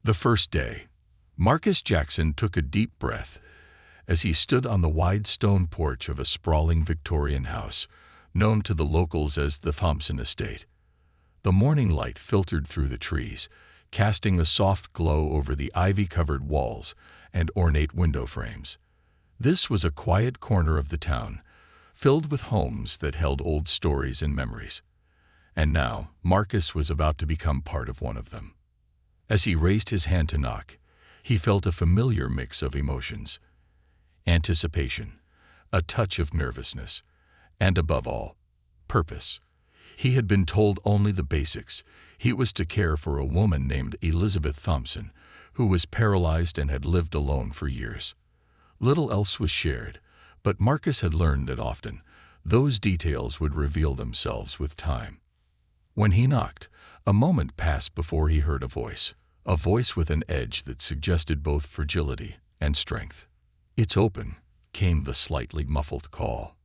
The first day, Marcus Jackson took a deep breath as he stood on the wide stone porch of a sprawling Victorian house, known to the locals as the Thompson Estate. The morning light filtered through the trees, casting a soft glow over the ivy-covered walls and ornate window frames. This was a quiet corner of the town, filled with homes that held old stories and memories. And now, Marcus was about to become part of one of them. As he raised his hand to knock, he felt a familiar mix of emotions: anticipation, a touch of nervousness, and above all, purpose. He had been told only the basics. He was to care for a woman named Elizabeth Thompson, who was paralyzed and had lived alone for years. Little else was shared, but Marcus had learned that often those details would reveal themselves with time. When he knocked, a moment passed before he heard a voice with an edge that suggested both fragility and strength. "It's open," came the slightly muffled call.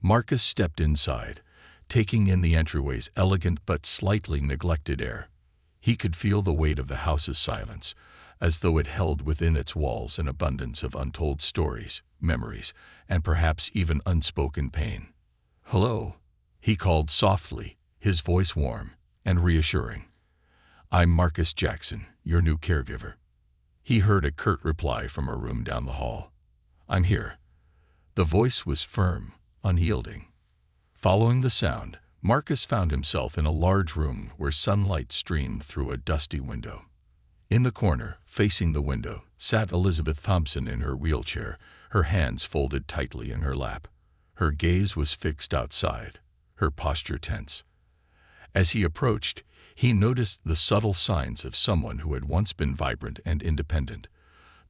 Marcus stepped inside, taking in the entryway's elegant but slightly neglected air. He could feel the weight of the house's silence, as though it held within its walls an abundance of untold stories, memories, and perhaps even unspoken pain. "Hello," he called softly, his voice warm and reassuring. "I'm Marcus Jackson, your new caregiver." He heard a curt reply from a room down the hall. "I'm here." The voice was firm, unyielding. Following the sound, Marcus found himself in a large room where sunlight streamed through a dusty window. In the corner, facing the window, sat Elizabeth Thompson in her wheelchair, her hands folded tightly in her lap. Her gaze was fixed outside, her posture tense. As he approached, he noticed the subtle signs of someone who had once been vibrant and independent: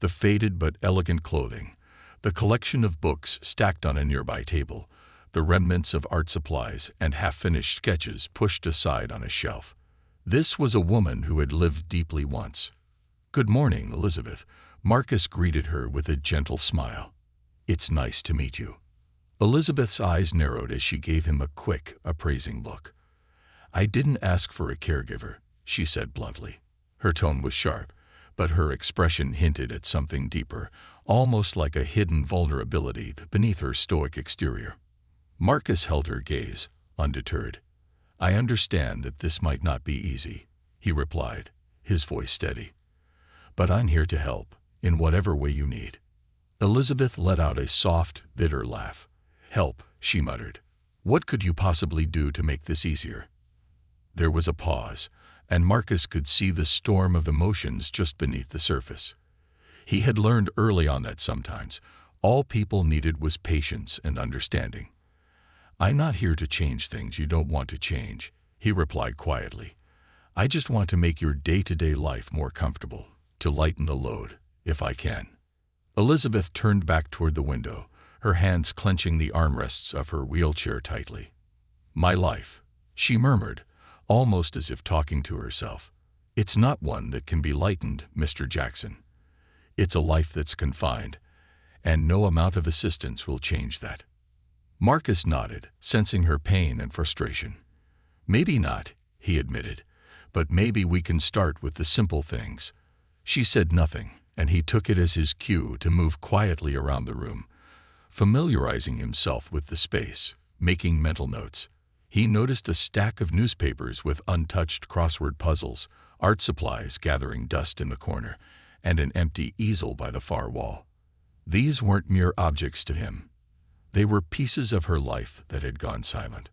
the faded but elegant clothing, the collection of books stacked on a nearby table, the remnants of art supplies and half-finished sketches pushed aside on a shelf. This was a woman who had lived deeply once. "Good morning, Elizabeth," Marcus greeted her with a gentle smile. "It's nice to meet you." Elizabeth's eyes narrowed as she gave him a quick, appraising look. "I didn't ask for a caregiver," she said bluntly. Her tone was sharp, but her expression hinted at something deeper, almost like a hidden vulnerability beneath her stoic exterior. Marcus held her gaze, undeterred. "I understand that this might not be easy," he replied, his voice steady. "But I'm here to help, in whatever way you need." Elizabeth let out a soft, bitter laugh. "Help," she muttered. "What could you possibly do to make this easier?" There was a pause, and Marcus could see the storm of emotions just beneath the surface. He had learned early on that sometimes all people needed was patience and understanding. "I'm not here to change things you don't want to change," he replied quietly. "I just want to make your day-to-day life more comfortable, to lighten the load, if I can." Elizabeth turned back toward the window, her hands clenching the armrests of her wheelchair tightly. "My life," she murmured, almost as if talking to herself. "It's not one that can be lightened, Mr. Jackson. It's a life that's confined, and no amount of assistance will change that." Marcus nodded, sensing her pain and frustration. "Maybe not," he admitted, "but maybe we can start with the simple things." She said nothing, and he took it as his cue to move quietly around the room, familiarizing himself with the space, making mental notes. He noticed a stack of newspapers with untouched crossword puzzles, art supplies gathering dust in the corner, and an empty easel by the far wall. These weren't mere objects to him. They were pieces of her life that had gone silent.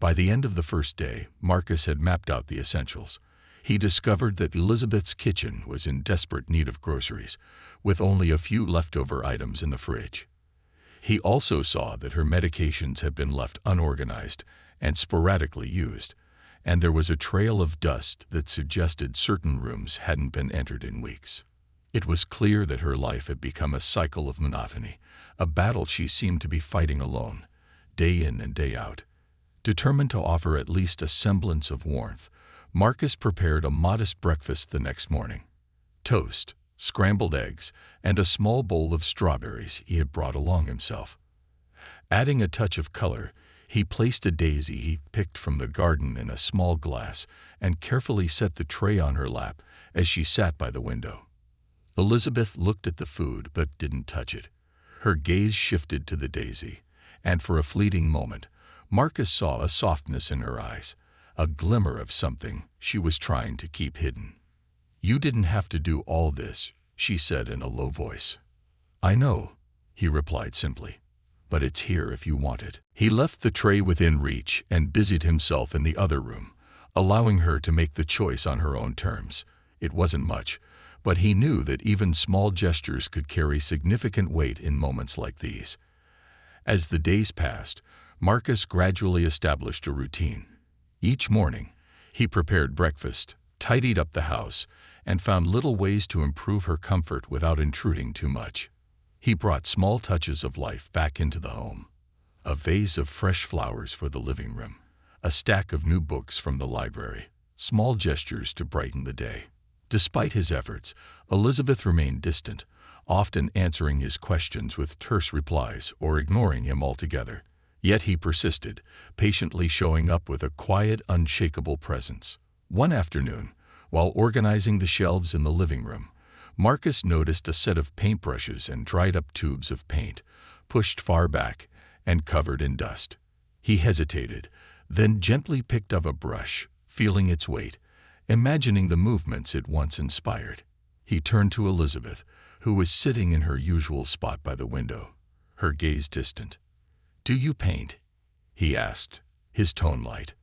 By the end of the first day, Marcus had mapped out the essentials. He discovered that Elizabeth's kitchen was in desperate need of groceries, with only a few leftover items in the fridge. He also saw that her medications had been left unorganized and sporadically used, and there was a trail of dust that suggested certain rooms hadn't been entered in weeks. It was clear that her life had become a cycle of monotony, a battle she seemed to be fighting alone, day in and day out. Determined to offer at least a semblance of warmth, Marcus prepared a modest breakfast the next morning. Toast, scrambled eggs, and a small bowl of strawberries he had brought along himself. Adding a touch of color, He placed a daisy he picked from the garden in a small glass and carefully set the tray on her lap as she sat by the window. Elizabeth looked at the food but didn't touch it. Her gaze shifted to the daisy, and for a fleeting moment, Marcus saw a softness in her eyes, a glimmer of something she was trying to keep hidden. "You didn't have to do all this," she said in a low voice. "I know," he replied simply, "but it's here if you want it." He left the tray within reach and busied himself in the other room, allowing her to make the choice on her own terms. It wasn't much, but he knew that even small gestures could carry significant weight in moments like these. As the days passed, Marcus gradually established a routine. Each morning, he prepared breakfast, tidied up the house, and found little ways to improve her comfort without intruding too much. He brought small touches of life back into the home. A vase of fresh flowers for the living room, a stack of new books from the library, small gestures to brighten the day. Despite his efforts, Elizabeth remained distant, often answering his questions with terse replies or ignoring him altogether. Yet he persisted, patiently showing up with a quiet, unshakable presence. One afternoon, while organizing the shelves in the living room, Marcus noticed a set of paintbrushes and dried-up tubes of paint, pushed far back and covered in dust. He hesitated, then gently picked up a brush, feeling its weight, imagining the movements it once inspired. He turned to Elizabeth, who was sitting in her usual spot by the window, her gaze distant. "Do you paint?" he asked, his tone light.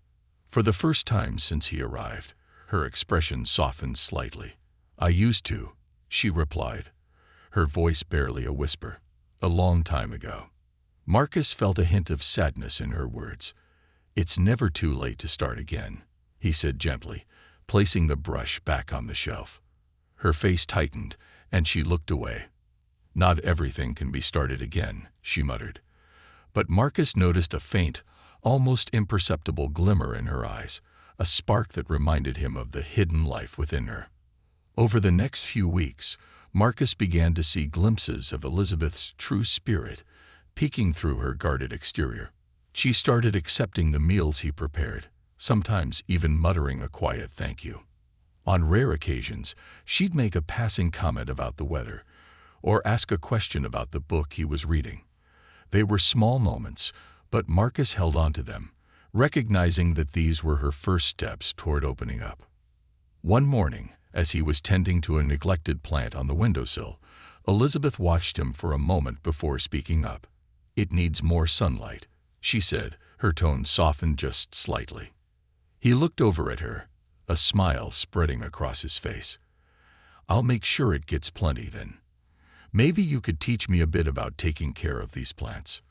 For the first time since he arrived, her expression softened slightly. "I used to," she replied, her voice barely a whisper. "A long time ago." Marcus felt a hint of sadness in her words. "It's never too late to start again," he said gently, placing the brush back on the shelf. Her face tightened, and she looked away. "Not everything can be started again," she muttered. But Marcus noticed a faint, almost imperceptible glimmer in her eyes, a spark that reminded him of the hidden life within her. Over the next few weeks, Marcus began to see glimpses of Elizabeth's true spirit peeking through her guarded exterior. She started accepting the meals he prepared, sometimes even muttering a quiet thank you. On rare occasions, she'd make a passing comment about the weather, or ask a question about the book he was reading. They were small moments, but Marcus held on to them, recognizing that these were her first steps toward opening up. One morning, as he was tending to a neglected plant on the windowsill, Elizabeth watched him for a moment before speaking up. "It needs more sunlight," she said, her tone softened just slightly. He looked over at her, a smile spreading across his face. "I'll make sure it gets plenty then. Maybe you could teach me a bit about taking care of these plants."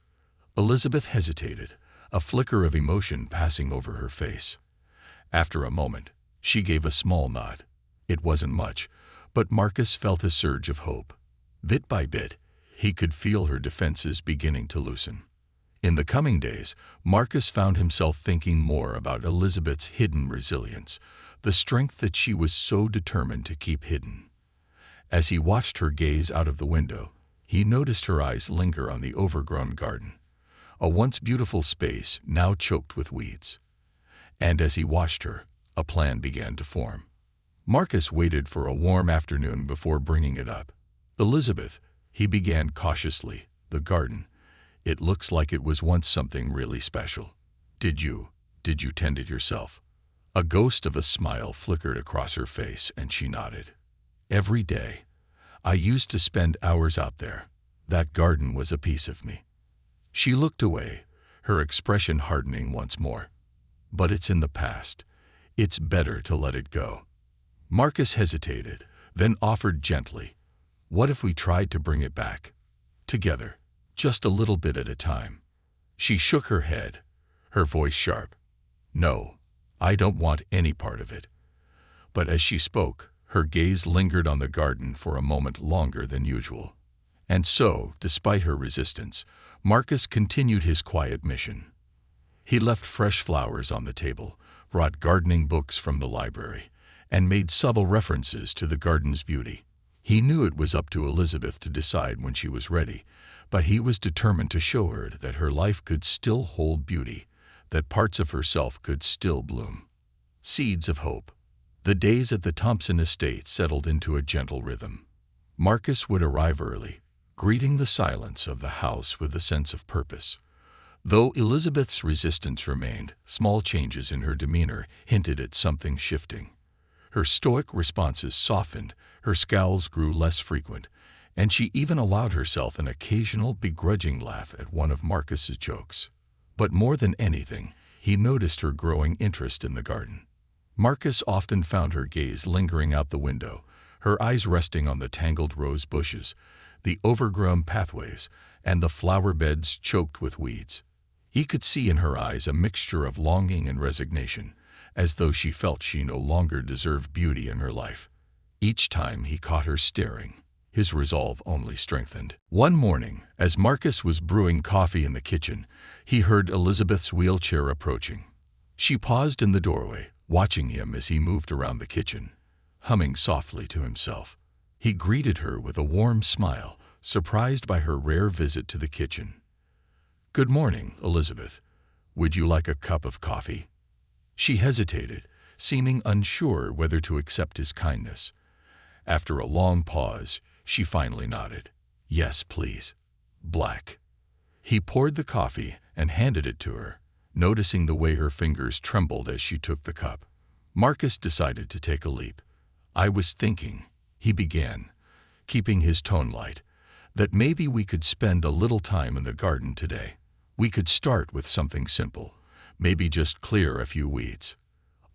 Elizabeth hesitated, a flicker of emotion passing over her face. After a moment, she gave a small nod. It wasn't much, but Marcus felt a surge of hope. Bit by bit, he could feel her defenses beginning to loosen. In the coming days, Marcus found himself thinking more about Elizabeth's hidden resilience, the strength that she was so determined to keep hidden. As he watched her gaze out of the window, he noticed her eyes linger on the overgrown garden, a once beautiful space now choked with weeds. And as he watched her, a plan began to form. Marcus waited for a warm afternoon before bringing it up. "Elizabeth," he began cautiously, "the garden. It looks like it was once something really special. Did you tend it yourself?" A ghost of a smile flickered across her face, and she nodded. "Every day. I used to spend hours out there. That garden was a piece of me." She looked away, her expression hardening once more. "But it's in the past. It's better to let it go." Marcus hesitated, then offered gently, "What if we tried to bring it back? Together, just a little bit at a time?" She shook her head, her voice sharp. "No, I don't want any part of it." But as she spoke, her gaze lingered on the garden for a moment longer than usual. And so, despite her resistance, Marcus continued his quiet mission. He left fresh flowers on the table, brought gardening books from the library, and made subtle references to the garden's beauty. He knew it was up to Elizabeth to decide when she was ready, but he was determined to show her that her life could still hold beauty, that parts of herself could still bloom. Seeds of hope. The days at the Thompson estate settled into a gentle rhythm. Marcus would arrive early, greeting the silence of the house with a sense of purpose. Though Elizabeth's resistance remained, small changes in her demeanor hinted at something shifting. Her stoic responses softened, her scowls grew less frequent, and she even allowed herself an occasional begrudging laugh at one of Marcus's jokes. But more than anything, he noticed her growing interest in the garden. Marcus often found her gaze lingering out the window, her eyes resting on the tangled rose bushes, the overgrown pathways, and the flower beds choked with weeds. He could see in her eyes a mixture of longing and resignation, as though she felt she no longer deserved beauty in her life. Each time he caught her staring, his resolve only strengthened. One morning, as Marcus was brewing coffee in the kitchen, he heard Elizabeth's wheelchair approaching. She paused in the doorway, watching him as he moved around the kitchen, humming softly to himself. He greeted her with a warm smile, surprised by her rare visit to the kitchen. "Good morning, Elizabeth. Would you like a cup of coffee?" She hesitated, seeming unsure whether to accept his kindness. After a long pause, she finally nodded. "Yes, please. Black." He poured the coffee and handed it to her, noticing the way her fingers trembled as she took the cup. Marcus decided to take a leap. "I was thinking," he began, keeping his tone light, "that maybe we could spend a little time in the garden today. We could start with something simple, maybe just clear a few weeds."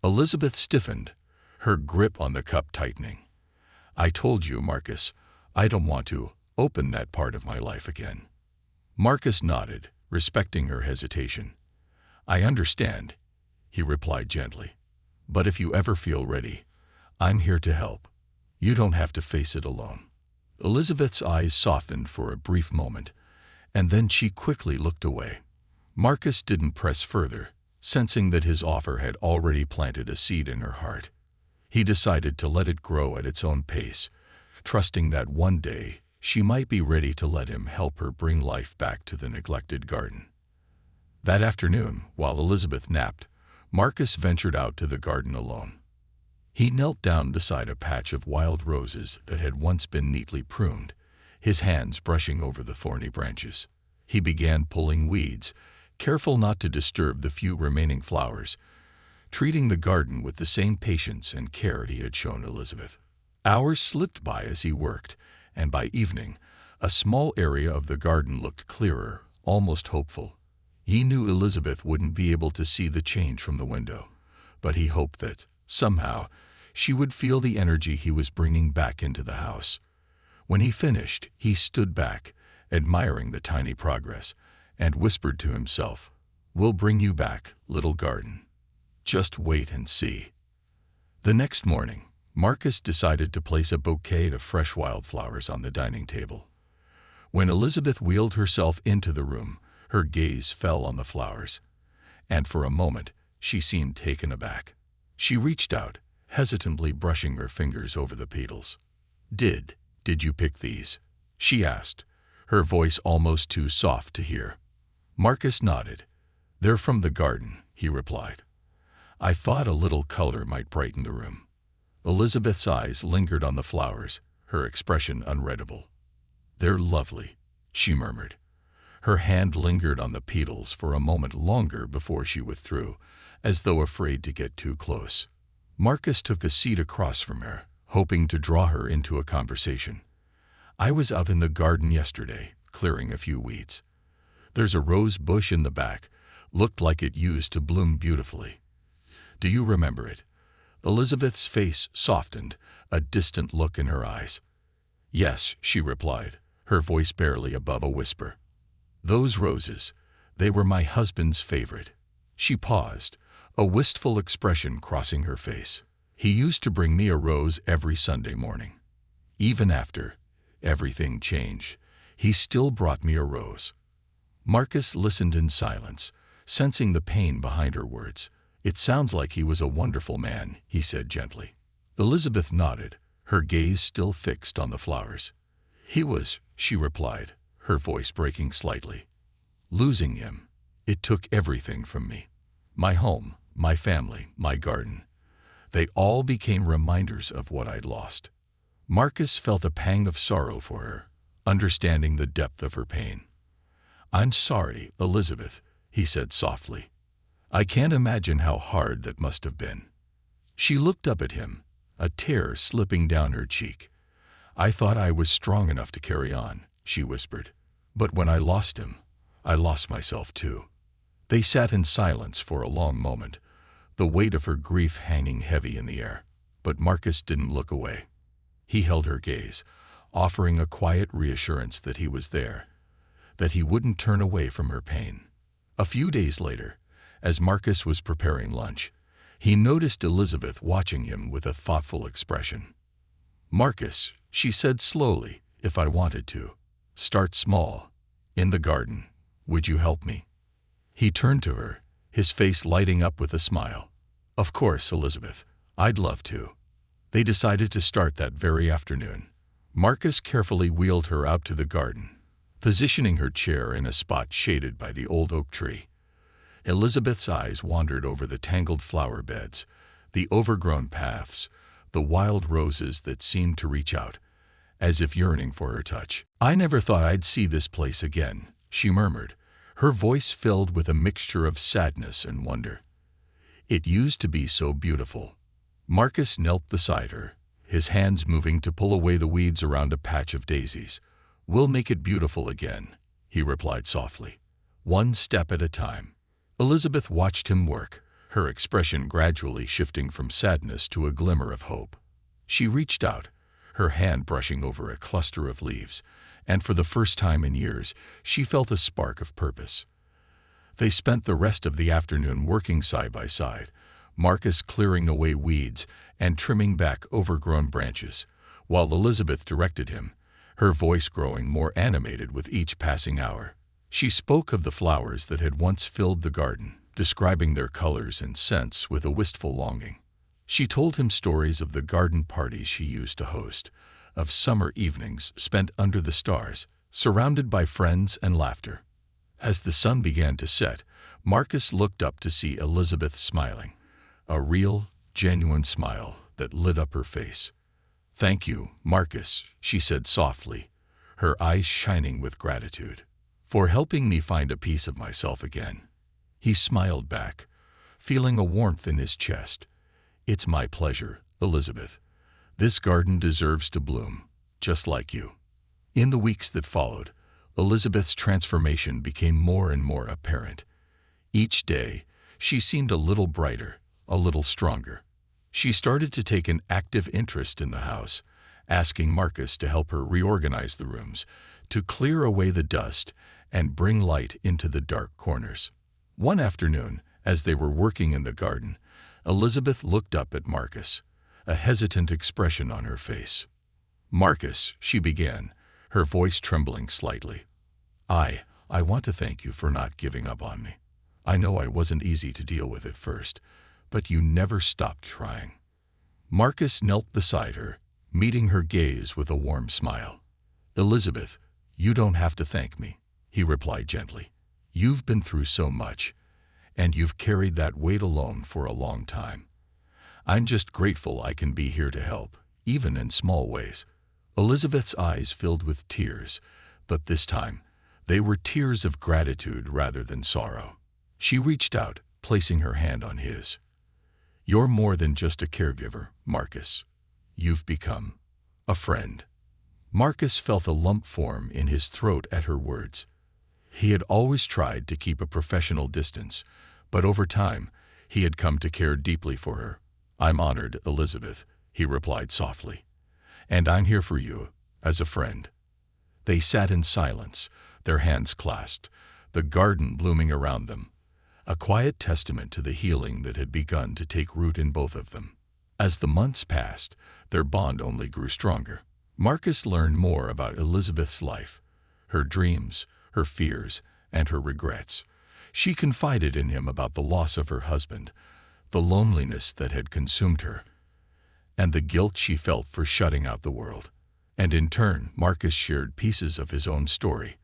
Elizabeth stiffened, her grip on the cup tightening. "I told you, Marcus, I don't want to open that part of my life again." Marcus nodded, respecting her hesitation. "I understand," he replied gently. "But if you ever feel ready, I'm here to help. You don't have to face it alone." Elizabeth's eyes softened for a brief moment, and then she quickly looked away. Marcus didn't press further, sensing that his offer had already planted a seed in her heart. He decided to let it grow at its own pace, trusting that one day she might be ready to let him help her bring life back to the neglected garden. That afternoon, while Elizabeth napped, Marcus ventured out to the garden alone. He knelt down beside a patch of wild roses that had once been neatly pruned, his hands brushing over the thorny branches. He began pulling weeds, careful not to disturb the few remaining flowers, treating the garden with the same patience and care he had shown Elizabeth. Hours slipped by as he worked, and by evening, a small area of the garden looked clearer, almost hopeful. He knew Elizabeth wouldn't be able to see the change from the window, but he hoped that, somehow, she would feel the energy he was bringing back into the house. When he finished, he stood back, admiring the tiny progress, and whispered to himself, "We'll bring you back, little garden. Just wait and see." The next morning, Marcus decided to place a bouquet of fresh wildflowers on the dining table. When Elizabeth wheeled herself into the room, her gaze fell on the flowers, and for a moment she seemed taken aback. She reached out, hesitantly brushing her fingers over the petals. Did you pick these?" she asked, her voice almost too soft to hear. Marcus nodded. "They're from the garden," he replied. "I thought a little color might brighten the room." Elizabeth's eyes lingered on the flowers, her expression unreadable. "They're lovely," she murmured. Her hand lingered on the petals for a moment longer before she withdrew, as though afraid to get too close. Marcus took a seat across from her, hoping to draw her into a conversation. "I was out in the garden yesterday, clearing a few weeds. There's a rose bush in the back, looked like it used to bloom beautifully. Do you remember it?" Elizabeth's face softened, a distant look in her eyes. "Yes," she replied, her voice barely above a whisper. "Those roses, they were my husband's favorite." She paused, a wistful expression crossing her face. "He used to bring me a rose every Sunday morning. Even after everything changed, he still brought me a rose." Marcus listened in silence, sensing the pain behind her words. "It sounds like he was a wonderful man," he said gently. Elizabeth nodded, her gaze still fixed on the flowers. "He was," she replied, her voice breaking slightly. "Losing him, it took everything from me. My home, my family, my garden. They all became reminders of what I'd lost." Marcus felt a pang of sorrow for her, understanding the depth of her pain. "I'm sorry, Elizabeth," he said softly. "I can't imagine how hard that must have been." She looked up at him, a tear slipping down her cheek. "I thought I was strong enough to carry on," she whispered. "But when I lost him, I lost myself too." They sat in silence for a long moment, the weight of her grief hanging heavy in the air. But Marcus didn't look away. He held her gaze, offering a quiet reassurance that he was there, that he wouldn't turn away from her pain. A few days later, as Marcus was preparing lunch, he noticed Elizabeth watching him with a thoughtful expression. "Marcus," she said slowly, "if I wanted to, start small, in the garden, would you help me?" He turned to her, his face lighting up with a smile. "Of course, Elizabeth, I'd love to." They decided to start that very afternoon. Marcus carefully wheeled her out to the garden, positioning her chair in a spot shaded by the old oak tree. Elizabeth's eyes wandered over the tangled flower beds, the overgrown paths, the wild roses that seemed to reach out, as if yearning for her touch. "I never thought I'd see this place again," she murmured, her voice filled with a mixture of sadness and wonder. "It used to be so beautiful." Marcus knelt beside her, his hands moving to pull away the weeds around a patch of daisies. "We'll make it beautiful again," he replied softly, "one step at a time." Elizabeth watched him work, her expression gradually shifting from sadness to a glimmer of hope. She reached out, her hand brushing over a cluster of leaves, and for the first time in years, she felt a spark of purpose. They spent the rest of the afternoon working side by side, Marcus clearing away weeds and trimming back overgrown branches, while Elizabeth directed him, her voice growing more animated with each passing hour. She spoke of the flowers that had once filled the garden, describing their colors and scents with a wistful longing. She told him stories of the garden parties she used to host, of summer evenings spent under the stars, surrounded by friends and laughter. As the sun began to set, Marcus looked up to see Elizabeth smiling, a real, genuine smile that lit up her face. "Thank you, Marcus," she said softly, her eyes shining with gratitude, "for helping me find a piece of myself again." He smiled back, feeling a warmth in his chest. "It's my pleasure, Elizabeth. This garden deserves to bloom, just like you." In the weeks that followed, Elizabeth's transformation became more and more apparent. Each day, she seemed a little brighter, a little stronger. She started to take an active interest in the house, asking Marcus to help her reorganize the rooms, to clear away the dust and bring light into the dark corners. One afternoon, as they were working in the garden, Elizabeth looked up at Marcus, a hesitant expression on her face. "Marcus," she began, her voice trembling slightly, I want to thank you for not giving up on me. I know I wasn't easy to deal with at first, but you never stopped trying." Marcus knelt beside her, meeting her gaze with a warm smile. "Elizabeth, you don't have to thank me," he replied gently. "You've been through so much, and you've carried that weight alone for a long time. I'm just grateful I can be here to help, even in small ways." Elizabeth's eyes filled with tears, but this time, they were tears of gratitude rather than sorrow. She reached out, placing her hand on his. "You're more than just a caregiver, Marcus. You've become a friend." Marcus felt a lump form in his throat at her words. He had always tried to keep a professional distance, but over time, he had come to care deeply for her. "I'm honored, Elizabeth," he replied softly. "And I'm here for you, as a friend." They sat in silence, their hands clasped, the garden blooming around them, a quiet testament to the healing that had begun to take root in both of them. As the months passed, their bond only grew stronger. Marcus learned more about Elizabeth's life, her dreams, her fears, and her regrets. She confided in him about the loss of her husband, the loneliness that had consumed her, and the guilt she felt for shutting out the world. And in turn, Marcus shared pieces of his own story,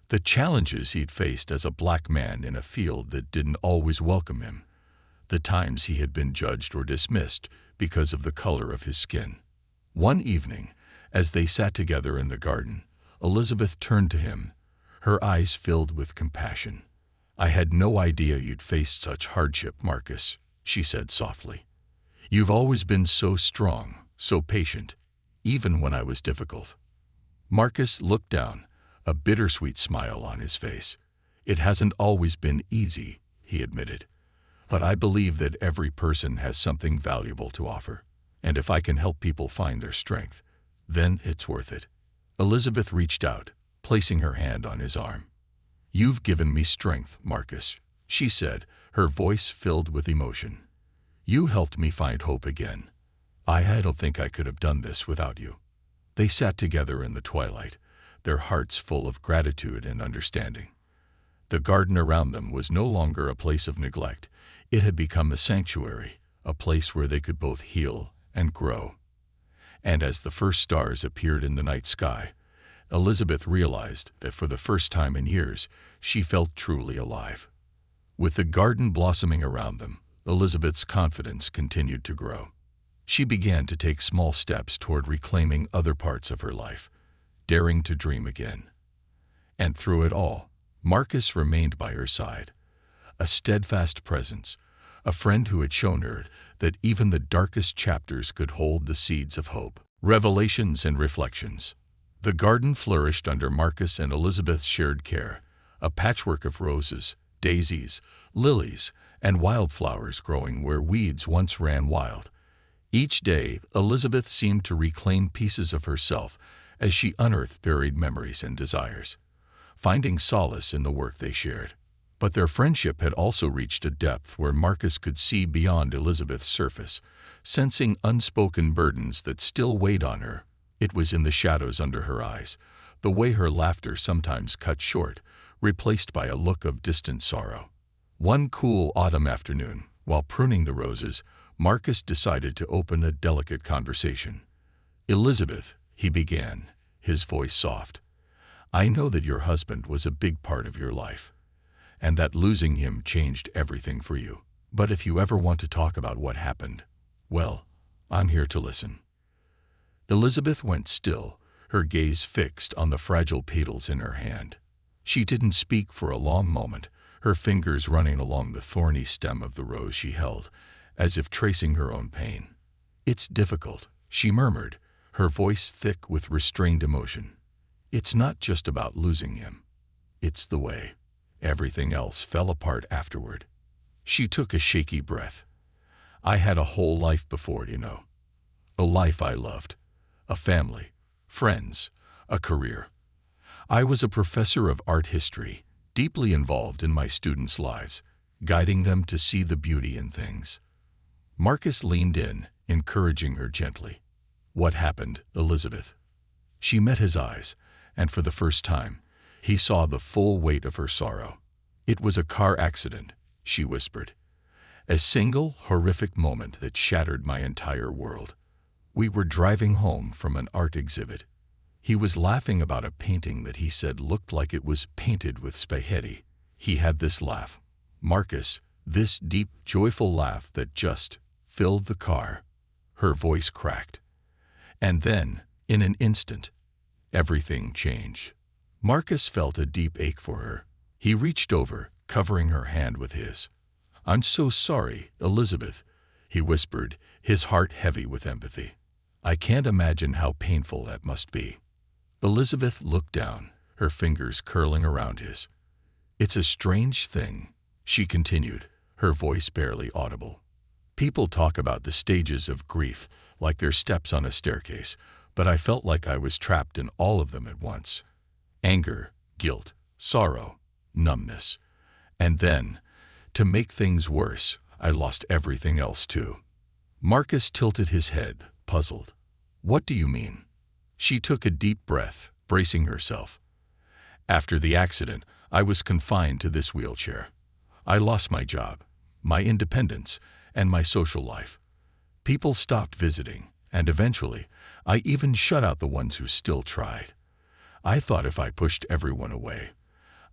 the challenges he'd faced as a black man in a field that didn't always welcome him, the times he had been judged or dismissed because of the color of his skin. One evening, as they sat together in the garden, Elizabeth turned to him, her eyes filled with compassion. "I had no idea you'd faced such hardship, Marcus," she said softly. "You've always been so strong, so patient, even when I was difficult." Marcus looked down, a bittersweet smile on his face. "It hasn't always been easy," he admitted. "But I believe that every person has something valuable to offer. And if I can help people find their strength, then it's worth it." Elizabeth reached out, placing her hand on his arm. "You've given me strength, Marcus," she said, her voice filled with emotion. "You helped me find hope again. I don't think I could have done this without you." They sat together in the twilight, their hearts full of gratitude and understanding. The garden around them was no longer a place of neglect. It had become a sanctuary, a place where they could both heal and grow. And as the first stars appeared in the night sky, Elizabeth realized that for the first time in years, she felt truly alive. With the garden blossoming around them, Elizabeth's confidence continued to grow. She began to take small steps toward reclaiming other parts of her life, daring to dream again. And through it all, Marcus remained by her side, a steadfast presence, a friend who had shown her that even the darkest chapters could hold the seeds of hope. Revelations and reflections. The garden flourished under Marcus and Elizabeth's shared care, a patchwork of roses, daisies, lilies, and wildflowers growing where weeds once ran wild. Each day, Elizabeth seemed to reclaim pieces of herself as she unearthed buried memories and desires, finding solace in the work they shared. But their friendship had also reached a depth where Marcus could see beyond Elizabeth's surface, sensing unspoken burdens that still weighed on her. It was in the shadows under her eyes, the way her laughter sometimes cut short, replaced by a look of distant sorrow. One cool autumn afternoon, while pruning the roses, Marcus decided to open a delicate conversation. "Elizabeth," he began, his voice soft, "I know that your husband was a big part of your life, and that losing him changed everything for you. But if you ever want to talk about what happened, well, I'm here to listen." Elizabeth went still, her gaze fixed on the fragile petals in her hand. She didn't speak for a long moment, her fingers running along the thorny stem of the rose she held, as if tracing her own pain. "It's difficult," she murmured, her voice thick with restrained emotion. "It's not just about losing him. It's the way everything else fell apart afterward." She took a shaky breath. "I had a whole life before, you know. A life I loved. A family, friends, a career. I was a professor of art history, deeply involved in my students' lives, guiding them to see the beauty in things." Marcus leaned in, encouraging her gently. "What happened, Elizabeth?" She met his eyes, and for the first time, he saw the full weight of her sorrow. "It was a car accident," she whispered. "A single, horrific moment that shattered my entire world. We were driving home from an art exhibit. He was laughing about a painting that he said looked like it was painted with spaghetti. He had this laugh, Marcus, this deep, joyful laugh that just filled the car." Her voice cracked. And then, in an instant, everything changed. Marcus felt a deep ache for her. He reached over, covering her hand with his. "I'm so sorry, Elizabeth," he whispered, his heart heavy with empathy. "I can't imagine how painful that must be." Elizabeth looked down, her fingers curling around his. "It's a strange thing," she continued, her voice barely audible. "People talk about the stages of grief like they're steps on a staircase, but I felt like I was trapped in all of them at once. Anger, guilt, sorrow, numbness. And then, to make things worse, I lost everything else too." Marcus tilted his head, puzzled. "What do you mean?" She took a deep breath, bracing herself. "After the accident, I was confined to this wheelchair. I lost my job, my independence, and my social life. People stopped visiting, And eventually, I even shut out the ones who still tried. I thought if I pushed everyone away,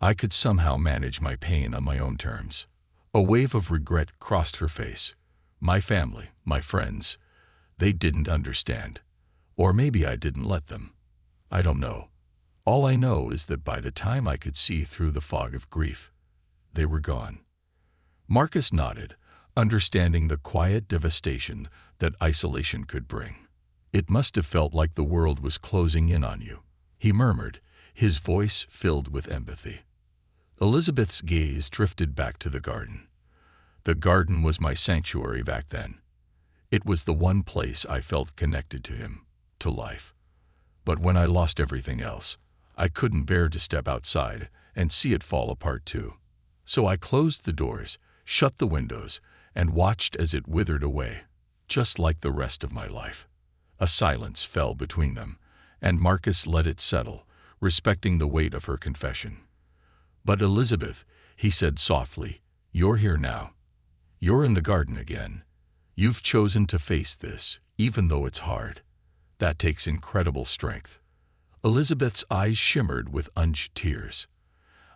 I could somehow manage my pain on my own terms. A wave of regret crossed her face. My family, my friends, they didn't understand. Or maybe I didn't let them. I don't know. All I know is that by the time I could see through the fog of grief, they were gone. Marcus nodded, understanding the quiet devastation that isolation could bring. It must have felt like the world was closing in on you, he murmured, his voice filled with empathy. Elizabeth's gaze drifted back to the garden. The garden was my sanctuary back then. It was the one place I felt connected to him, to life. But when I lost everything else, I couldn't bear to step outside and see it fall apart too. So I closed the doors, shut the windows, and watched as it withered away, just like the rest of my life. A silence fell between them, and Marcus let it settle, respecting the weight of her confession. "But Elizabeth," he said softly, "you're here now. You're in the garden again. You've chosen to face this, even though it's hard. That takes incredible strength." Elizabeth's eyes shimmered with unshed tears.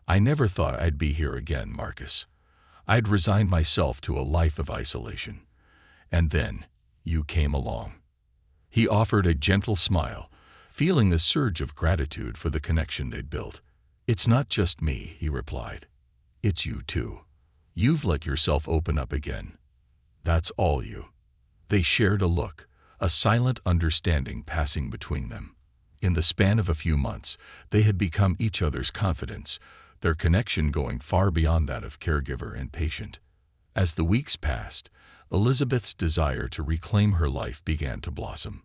"I never thought I'd be here again, Marcus. I'd resigned myself to a life of isolation. And then, you came along." He offered a gentle smile, feeling a surge of gratitude for the connection they'd built. "It's not just me," he replied. "It's you too. You've let yourself open up again. That's all you." They shared a look, a silent understanding passing between them. In the span of a few months, they had become each other's confidants, their connection going far beyond that of caregiver and patient. As the weeks passed, Elizabeth's desire to reclaim her life began to blossom.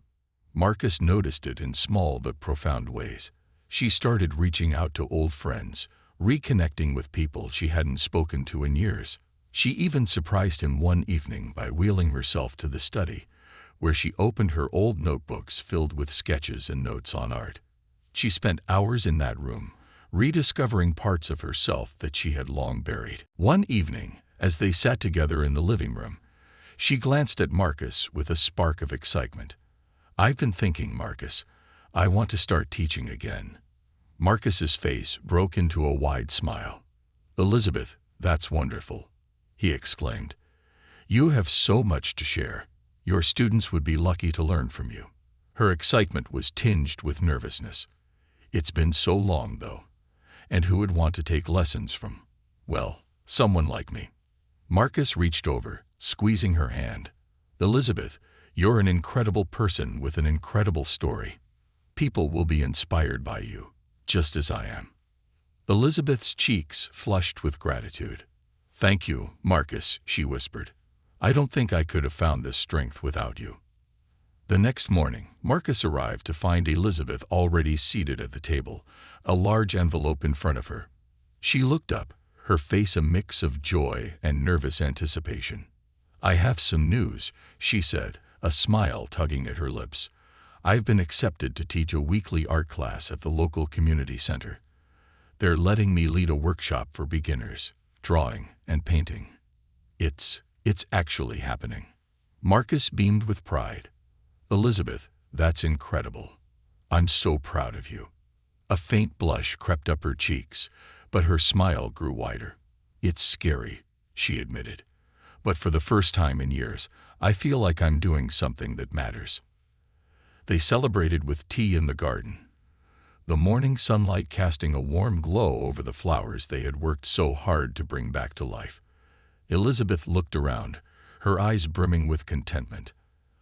Marcus noticed it in small but profound ways. She started reaching out to old friends, reconnecting with people she hadn't spoken to in years. She even surprised him one evening by wheeling herself to the study, where she opened her old notebooks filled with sketches and notes on art. She spent hours in that room, rediscovering parts of herself that she had long buried. One evening, as they sat together in the living room, she glanced at Marcus with a spark of excitement. "I've been thinking, Marcus, I want to start teaching again." Marcus's face broke into a wide smile. "Elizabeth, that's wonderful," he exclaimed. "You have so much to share. Your students would be lucky to learn from you." Her excitement was tinged with nervousness. "It's been so long, though. And who would want to take lessons from, well, someone like me?" Marcus reached over, squeezing her hand. "Elizabeth, you're an incredible person with an incredible story. People will be inspired by you, just as I am." Elizabeth's cheeks flushed with gratitude. "Thank you, Marcus," she whispered. "I don't think I could have found this strength without you." The next morning, Marcus arrived to find Elizabeth already seated at the table, a large envelope in front of her. She looked up, her face a mix of joy and nervous anticipation. "I have some news," she said, a smile tugging at her lips. "I've been accepted to teach a weekly art class at the local community center. They're letting me lead a workshop for beginners, drawing and painting. It's actually happening." Marcus beamed with pride. "Elizabeth, that's incredible. I'm so proud of you." A faint blush crept up her cheeks, but her smile grew wider. "It's scary," she admitted. "But for the first time in years, I feel like I'm doing something that matters." They celebrated with tea in the garden, the morning sunlight casting a warm glow over the flowers they had worked so hard to bring back to life. Elizabeth looked around, her eyes brimming with contentment.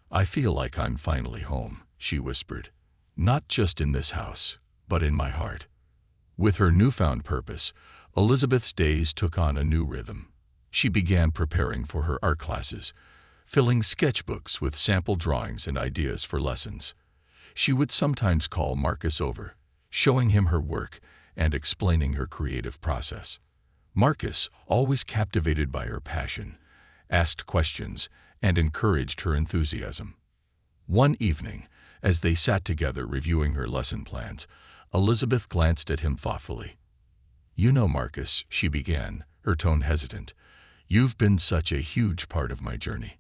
"I feel like I'm finally home," she whispered. "Not just in this house, but in my heart." With her newfound purpose, Elizabeth's days took on a new rhythm. She began preparing for her art classes, filling sketchbooks with sample drawings and ideas for lessons. She would sometimes call Marcus over, showing him her work and explaining her creative process. Marcus, always captivated by her passion, asked questions and encouraged her enthusiasm. One evening, as they sat together reviewing her lesson plans, Elizabeth glanced at him thoughtfully. "You know, Marcus," she began, her tone hesitant, "you've been such a huge part of my journey.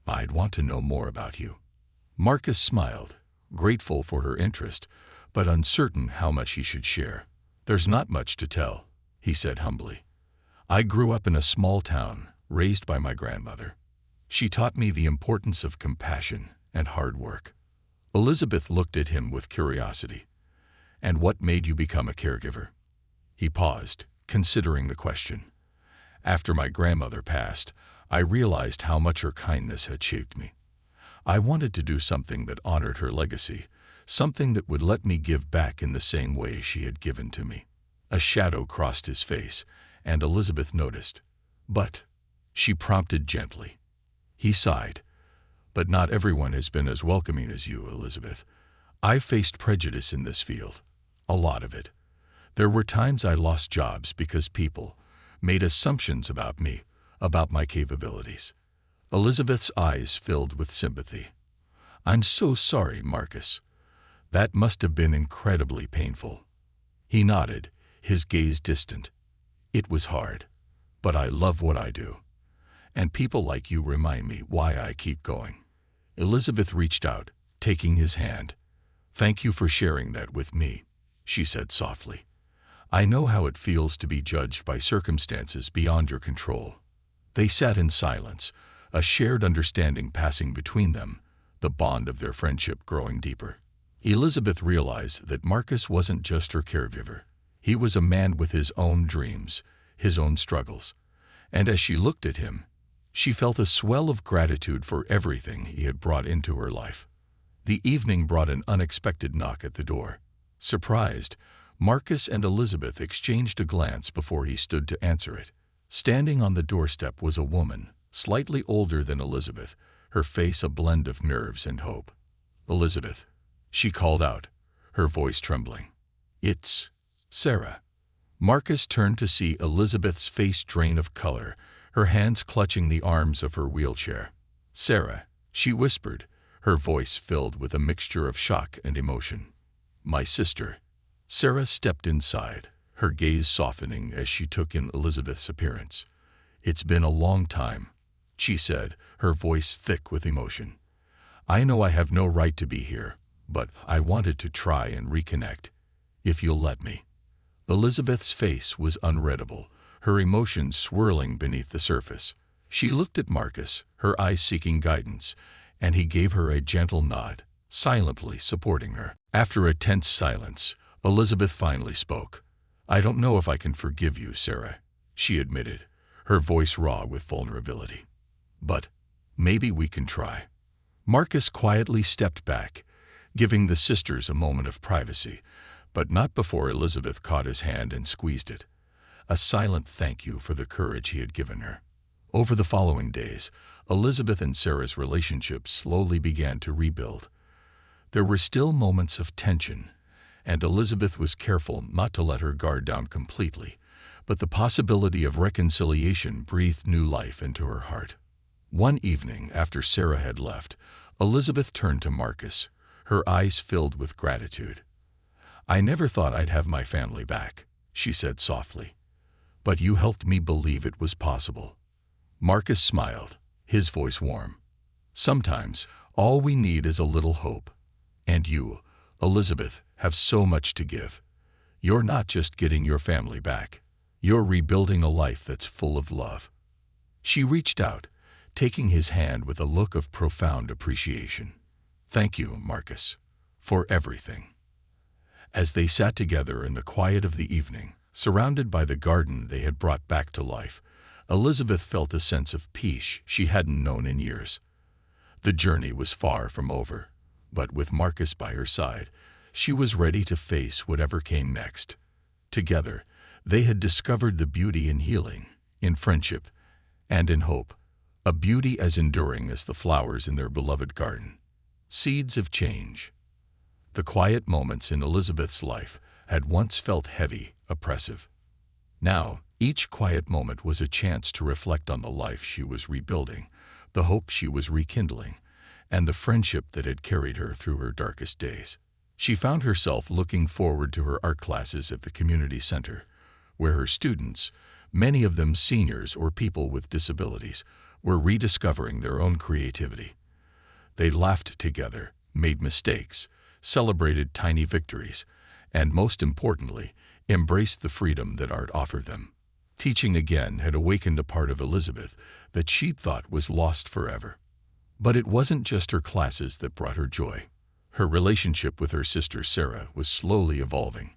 I'd want to know more about you." Marcus smiled, grateful for her interest, but uncertain how much he should share. "There's not much to tell," he said humbly. "I grew up in a small town, raised by my grandmother. She taught me the importance of compassion and hard work." Elizabeth looked at him with curiosity. "And what made you become a caregiver?" He paused, considering the question. "After my grandmother passed, I realized how much her kindness had shaped me. I wanted to do something that honored her legacy, something that would let me give back in the same way she had given to me." A shadow crossed his face, and Elizabeth noticed. "But," she prompted gently. He sighed. "But not everyone has been as welcoming as you, Elizabeth. I've faced prejudice in this field. A lot of it. There were times I lost jobs because people made assumptions about me, about my capabilities." Elizabeth's eyes filled with sympathy. "I'm so sorry, Marcus. That must have been incredibly painful." He nodded, his gaze distant. "It was hard, but I love what I do. And people like you remind me why I keep going." Elizabeth reached out, taking his hand. "Thank you for sharing that with me," she said softly. "I know how it feels to be judged by circumstances beyond your control." They sat in silence, a shared understanding passing between them, the bond of their friendship growing deeper. Elizabeth realized that Marcus wasn't just her caregiver. He was a man with his own dreams, his own struggles. And as she looked at him, she felt a swell of gratitude for everything he had brought into her life. The evening brought an unexpected knock at the door. Surprised, Marcus and Elizabeth exchanged a glance before he stood to answer it. Standing on the doorstep was a woman, slightly older than Elizabeth, her face a blend of nerves and hope. "Elizabeth," she called out, her voice trembling. "It's Sarah." Marcus turned to see Elizabeth's face drain of color, her hands clutching the arms of her wheelchair. "Sarah," she whispered, her voice filled with a mixture of shock and emotion. "My sister." Sarah stepped inside, her gaze softening as she took in Elizabeth's appearance. "It's been a long time," she said, her voice thick with emotion. "I know I have no right to be here, but I wanted to try and reconnect, if you'll let me." Elizabeth's face was unreadable, her emotions swirling beneath the surface. She looked at Marcus, her eyes seeking guidance, and he gave her a gentle nod, silently supporting her. After a tense silence, Elizabeth finally spoke. "I don't know if I can forgive you, Sarah," she admitted, her voice raw with vulnerability. "But maybe we can try." Marcus quietly stepped back, giving the sisters a moment of privacy, but not before Elizabeth caught his hand and squeezed it. A silent thank you for the courage he had given her. Over the following days, Elizabeth and Sarah's relationship slowly began to rebuild. There were still moments of tension, and Elizabeth was careful not to let her guard down completely, but the possibility of reconciliation breathed new life into her heart. One evening, after Sarah had left, Elizabeth turned to Marcus, her eyes filled with gratitude. "I never thought I'd have my family back," she said softly. "But you helped me believe it was possible." Marcus smiled, his voice warm. "Sometimes, all we need is a little hope. And you, Elizabeth, have so much to give. You're not just getting your family back. You're rebuilding a life that's full of love." She reached out, taking his hand with a look of profound appreciation. "Thank you, Marcus, for everything." As they sat together in the quiet of the evening, surrounded by the garden they had brought back to life, Elizabeth felt a sense of peace she hadn't known in years. The journey was far from over, but with Marcus by her side, she was ready to face whatever came next. Together, they had discovered the beauty in healing, in friendship, and in hope, a beauty as enduring as the flowers in their beloved garden. Seeds of change. The quiet moments in Elizabeth's life had once felt heavy, oppressive. Now, each quiet moment was a chance to reflect on the life she was rebuilding, the hope she was rekindling, and the friendship that had carried her through her darkest days. She found herself looking forward to her art classes at the community center, where her students, many of them seniors or people with disabilities, were rediscovering their own creativity. They laughed together, made mistakes, celebrated tiny victories, and most importantly, embraced the freedom that art offered them. Teaching again had awakened a part of Elizabeth that she'd thought was lost forever. But it wasn't just her classes that brought her joy. Her relationship with her sister Sarah was slowly evolving,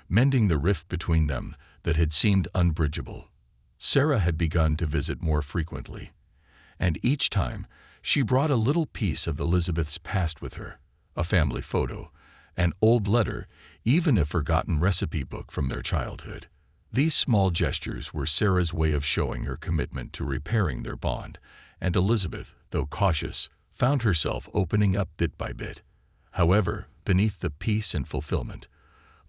mending the rift between them that had seemed unbridgeable. Sarah had begun to visit more frequently, and each time she brought a little piece of Elizabeth's past with her, a family photo, an old letter, even a forgotten recipe book from their childhood. These small gestures were Sarah's way of showing her commitment to repairing their bond, and Elizabeth, though cautious, found herself opening up bit by bit. However, beneath the peace and fulfillment,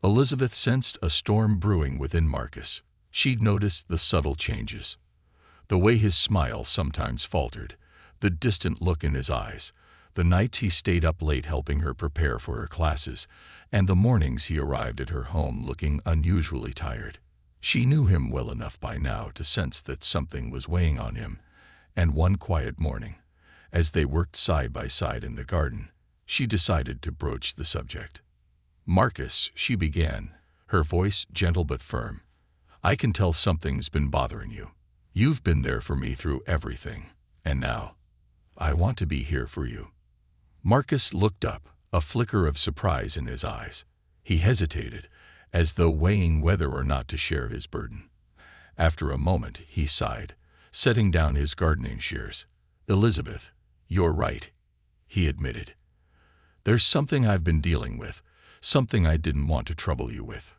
Elizabeth sensed a storm brewing within Marcus. She'd noticed the subtle changes. The way his smile sometimes faltered, the distant look in his eyes, the nights he stayed up late helping her prepare for her classes, and the mornings he arrived at her home looking unusually tired. She knew him well enough by now to sense that something was weighing on him, and one quiet morning, as they worked side by side in the garden, she decided to broach the subject. "Marcus," she began, her voice gentle but firm, "I can tell something's been bothering you. You've been there for me through everything, and now, I want to be here for you." Marcus looked up, a flicker of surprise in his eyes. He hesitated, as though weighing whether or not to share his burden. After a moment, he sighed, setting down his gardening shears. "Elizabeth, you're right," he admitted. "There's something I've been dealing with, something I didn't want to trouble you with."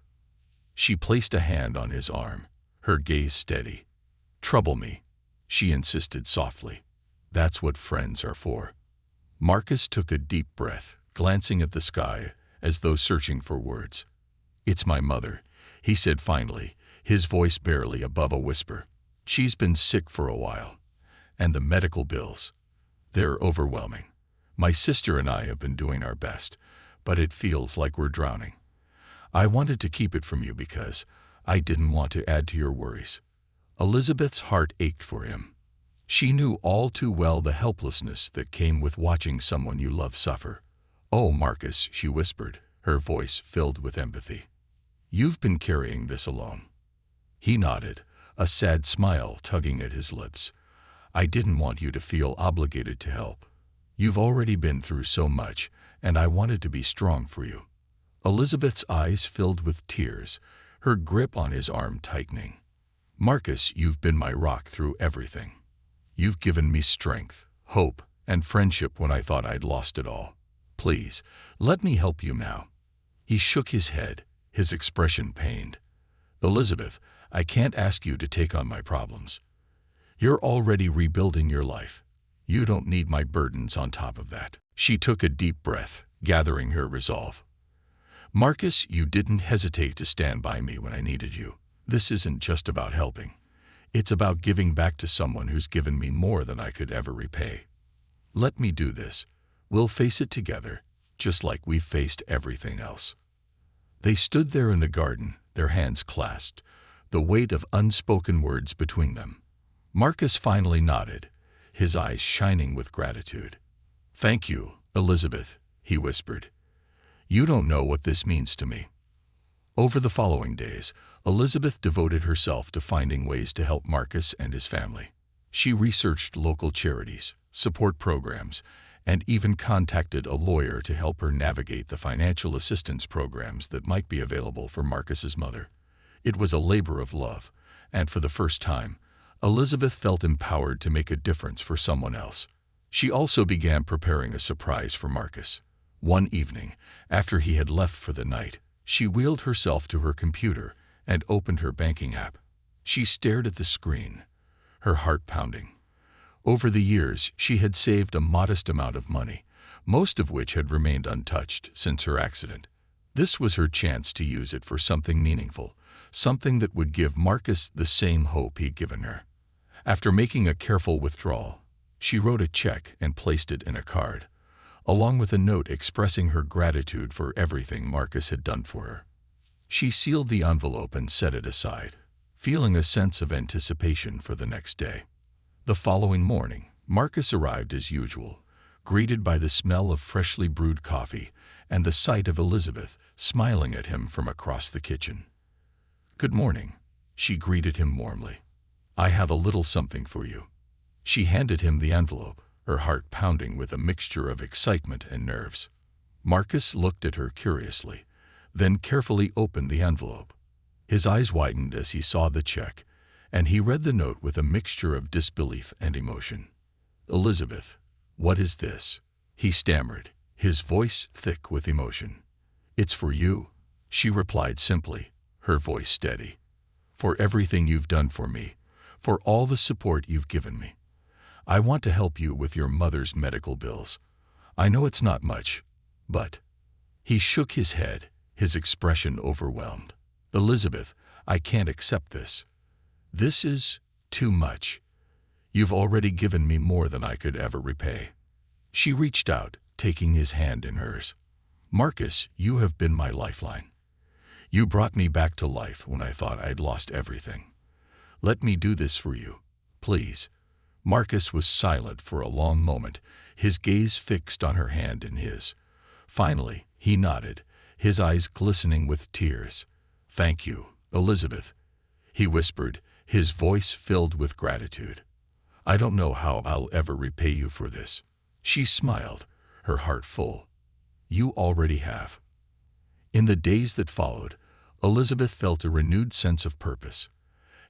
She placed a hand on his arm, her gaze steady. "Trouble me," she insisted softly. "That's what friends are for." Marcus took a deep breath, glancing at the sky as though searching for words. "It's my mother," he said finally, his voice barely above a whisper. "She's been sick for a while, and the medical bills, they're overwhelming. My sister and I have been doing our best, but it feels like we're drowning. I wanted to keep it from you because I didn't want to add to your worries." Elizabeth's heart ached for him. She knew all too well the helplessness that came with watching someone you love suffer. "Oh, Marcus," she whispered, her voice filled with empathy. "You've been carrying this alone." He nodded, a sad smile tugging at his lips. "I didn't want you to feel obligated to help. You've already been through so much, and I wanted to be strong for you." Elizabeth's eyes filled with tears, her grip on his arm tightening. "Marcus, you've been my rock through everything. You've given me strength, hope, and friendship when I thought I'd lost it all. Please, let me help you now." He shook his head, his expression pained. "Elizabeth, I can't ask you to take on my problems. You're already rebuilding your life. You don't need my burdens on top of that." She took a deep breath, gathering her resolve. "Marcus, you didn't hesitate to stand by me when I needed you. This isn't just about helping. It's about giving back to someone who's given me more than I could ever repay. Let me do this. We'll face it together, just like we've faced everything else." They stood there in the garden, their hands clasped, the weight of unspoken words between them. Marcus finally nodded, his eyes shining with gratitude. "Thank you, Elizabeth," he whispered. "You don't know what this means to me." Over the following days, Elizabeth devoted herself to finding ways to help Marcus and his family. She researched local charities, support programs, and even contacted a lawyer to help her navigate the financial assistance programs that might be available for Marcus's mother. It was a labor of love, and for the first time, Elizabeth felt empowered to make a difference for someone else. She also began preparing a surprise for Marcus. One evening, after he had left for the night, she wheeled herself to her computer and opened her banking app. She stared at the screen, her heart pounding. Over the years, she had saved a modest amount of money, most of which had remained untouched since her accident. This was her chance to use it for something meaningful, something that would give Marcus the same hope he'd given her. After making a careful withdrawal, she wrote a check and placed it in a card, along with a note expressing her gratitude for everything Marcus had done for her. She sealed the envelope and set it aside, feeling a sense of anticipation for the next day. The following morning, Marcus arrived as usual, greeted by the smell of freshly brewed coffee and the sight of Elizabeth smiling at him from across the kitchen. "Good morning," she greeted him warmly. "I have a little something for you." She handed him the envelope, her heart pounding with a mixture of excitement and nerves. Marcus looked at her curiously, then carefully opened the envelope. His eyes widened as he saw the check, and he read the note with a mixture of disbelief and emotion. "Elizabeth, what is this?" he stammered, his voice thick with emotion. "It's for you," she replied simply, her voice steady. "For everything you've done for me, for all the support you've given me. I want to help you with your mother's medical bills. I know it's not much, but—" He shook his head, his expression overwhelmed. "Elizabeth, I can't accept this. This is too much. You've already given me more than I could ever repay." She reached out, taking his hand in hers. "Marcus, you have been my lifeline. You brought me back to life when I thought I'd lost everything. Let me do this for you, please." Marcus was silent for a long moment, his gaze fixed on her hand in his. Finally, he nodded, his eyes glistening with tears. "Thank you, Elizabeth," he whispered, his voice filled with gratitude. "I don't know how I'll ever repay you for this." She smiled, her heart full. "You already have." In the days that followed, Elizabeth felt a renewed sense of purpose.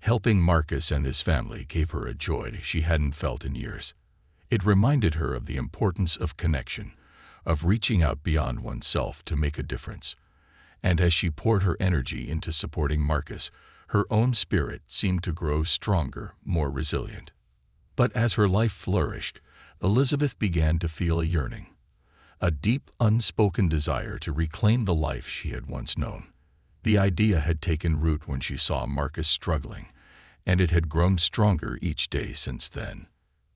Helping Marcus and his family gave her a joy she hadn't felt in years. It reminded her of the importance of connection, of reaching out beyond oneself to make a difference. And as she poured her energy into supporting Marcus, her own spirit seemed to grow stronger, more resilient. But as her life flourished, Elizabeth began to feel a yearning, a deep, unspoken desire to reclaim the life she had once known. The idea had taken root when she saw Marcus struggling, and it had grown stronger each day since then.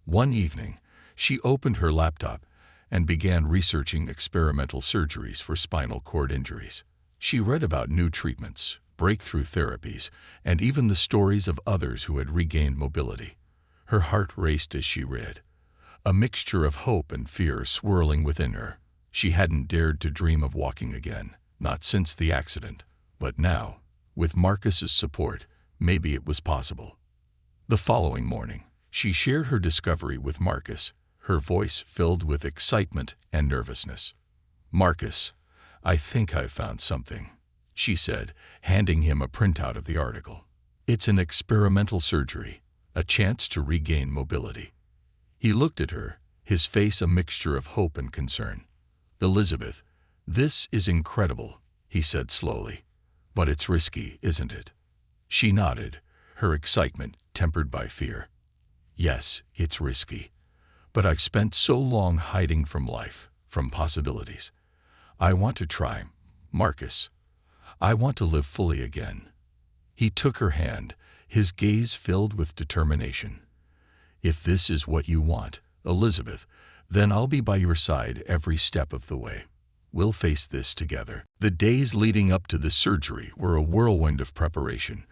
One evening, she opened her laptop and began researching experimental surgeries for spinal cord injuries. She read about new treatments, breakthrough therapies, and even the stories of others who had regained mobility. Her heart raced as she read, a mixture of hope and fear swirling within her. She hadn't dared to dream of walking again, not since the accident. But now, with Marcus's support, maybe it was possible. The following morning, she shared her discovery with Marcus, her voice filled with excitement and nervousness. "Marcus, I think I've found something," she said, handing him a printout of the article. "It's an experimental surgery, a chance to regain mobility." He looked at her, his face a mixture of hope and concern. "Elizabeth, this is incredible," he said slowly. "But it's risky, isn't it?" She nodded, her excitement tempered by fear. "Yes, it's risky. But I've spent so long hiding from life, from possibilities. I want to try, Marcus. I want to live fully again." He took her hand, his gaze filled with determination. "If this is what you want, Elizabeth, then I'll be by your side every step of the way. We'll face this together." The days leading up to the surgery were a whirlwind of preparation,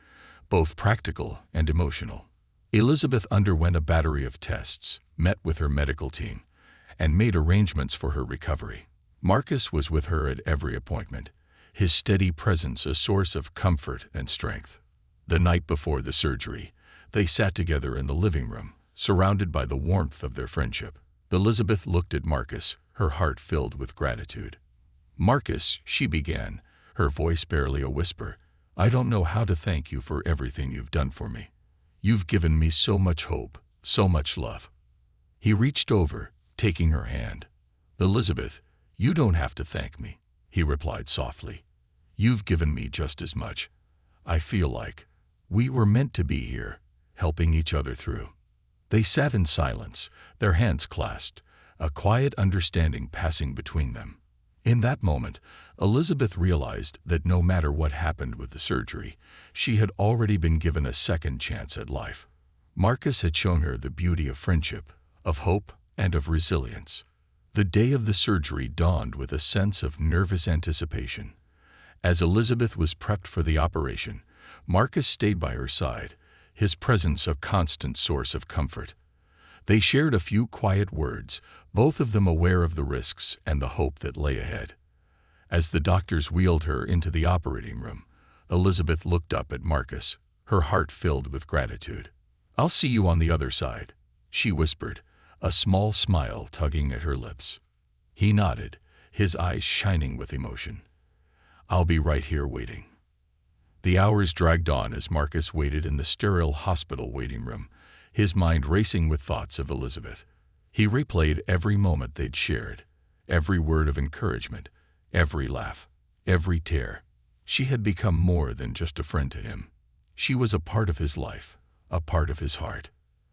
both practical and emotional. Elizabeth underwent a battery of tests, met with her medical team, and made arrangements for her recovery. Marcus was with her at every appointment, his steady presence a source of comfort and strength. The night before the surgery, they sat together in the living room, surrounded by the warmth of their friendship. Elizabeth looked at Marcus, her heart filled with gratitude. "Marcus," she began, her voice barely a whisper, "I don't know how to thank you for everything you've done for me. You've given me so much hope, so much love." He reached over, taking her hand. "Elizabeth, you don't have to thank me," he replied softly. "You've given me just as much. I feel like we were meant to be here, helping each other through." They sat in silence, their hands clasped, a quiet understanding passing between them. In that moment, Elizabeth realized that no matter what happened with the surgery, she had already been given a second chance at life. Marcus had shown her the beauty of friendship, of hope, and of resilience. The day of the surgery dawned with a sense of nervous anticipation. As Elizabeth was prepped for the operation, Marcus stayed by her side, his presence a constant source of comfort. They shared a few quiet words, both of them aware of the risks and the hope that lay ahead. As the doctors wheeled her into the operating room, Elizabeth looked up at Marcus, her heart filled with gratitude. "I'll see you on the other side," she whispered, a small smile tugging at her lips. He nodded, his eyes shining with emotion. "I'll be right here waiting." The hours dragged on as Marcus waited in the sterile hospital waiting room, his mind racing with thoughts of Elizabeth. He replayed every moment they'd shared, every word of encouragement, every laugh, every tear. She had become more than just a friend to him. She was a part of his life, a part of his heart.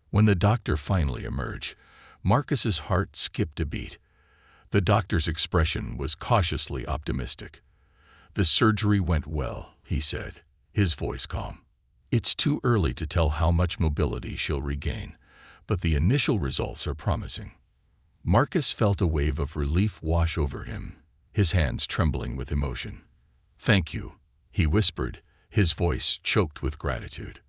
When the doctor finally emerged, Marcus's heart skipped a beat. The doctor's expression was cautiously optimistic. "The surgery went well," he said, his voice calm. "It's too early to tell how much mobility she'll regain, but the initial results are promising." Marcus felt a wave of relief wash over him, his hands trembling with emotion. "Thank you," he whispered, his voice choked with gratitude.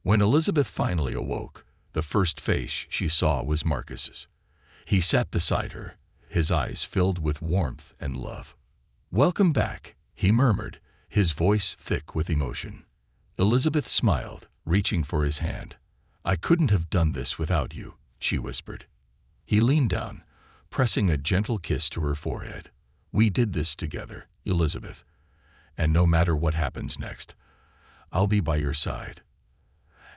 When Elizabeth finally awoke, the first face she saw was Marcus's. He sat beside her, his eyes filled with warmth and love. "Welcome back," he murmured, his voice thick with emotion. Elizabeth smiled, reaching for his hand. "I couldn't have done this without you," she whispered. He leaned down, pressing a gentle kiss to her forehead. "We did this together, Elizabeth, and no matter what happens next, I'll be by your side."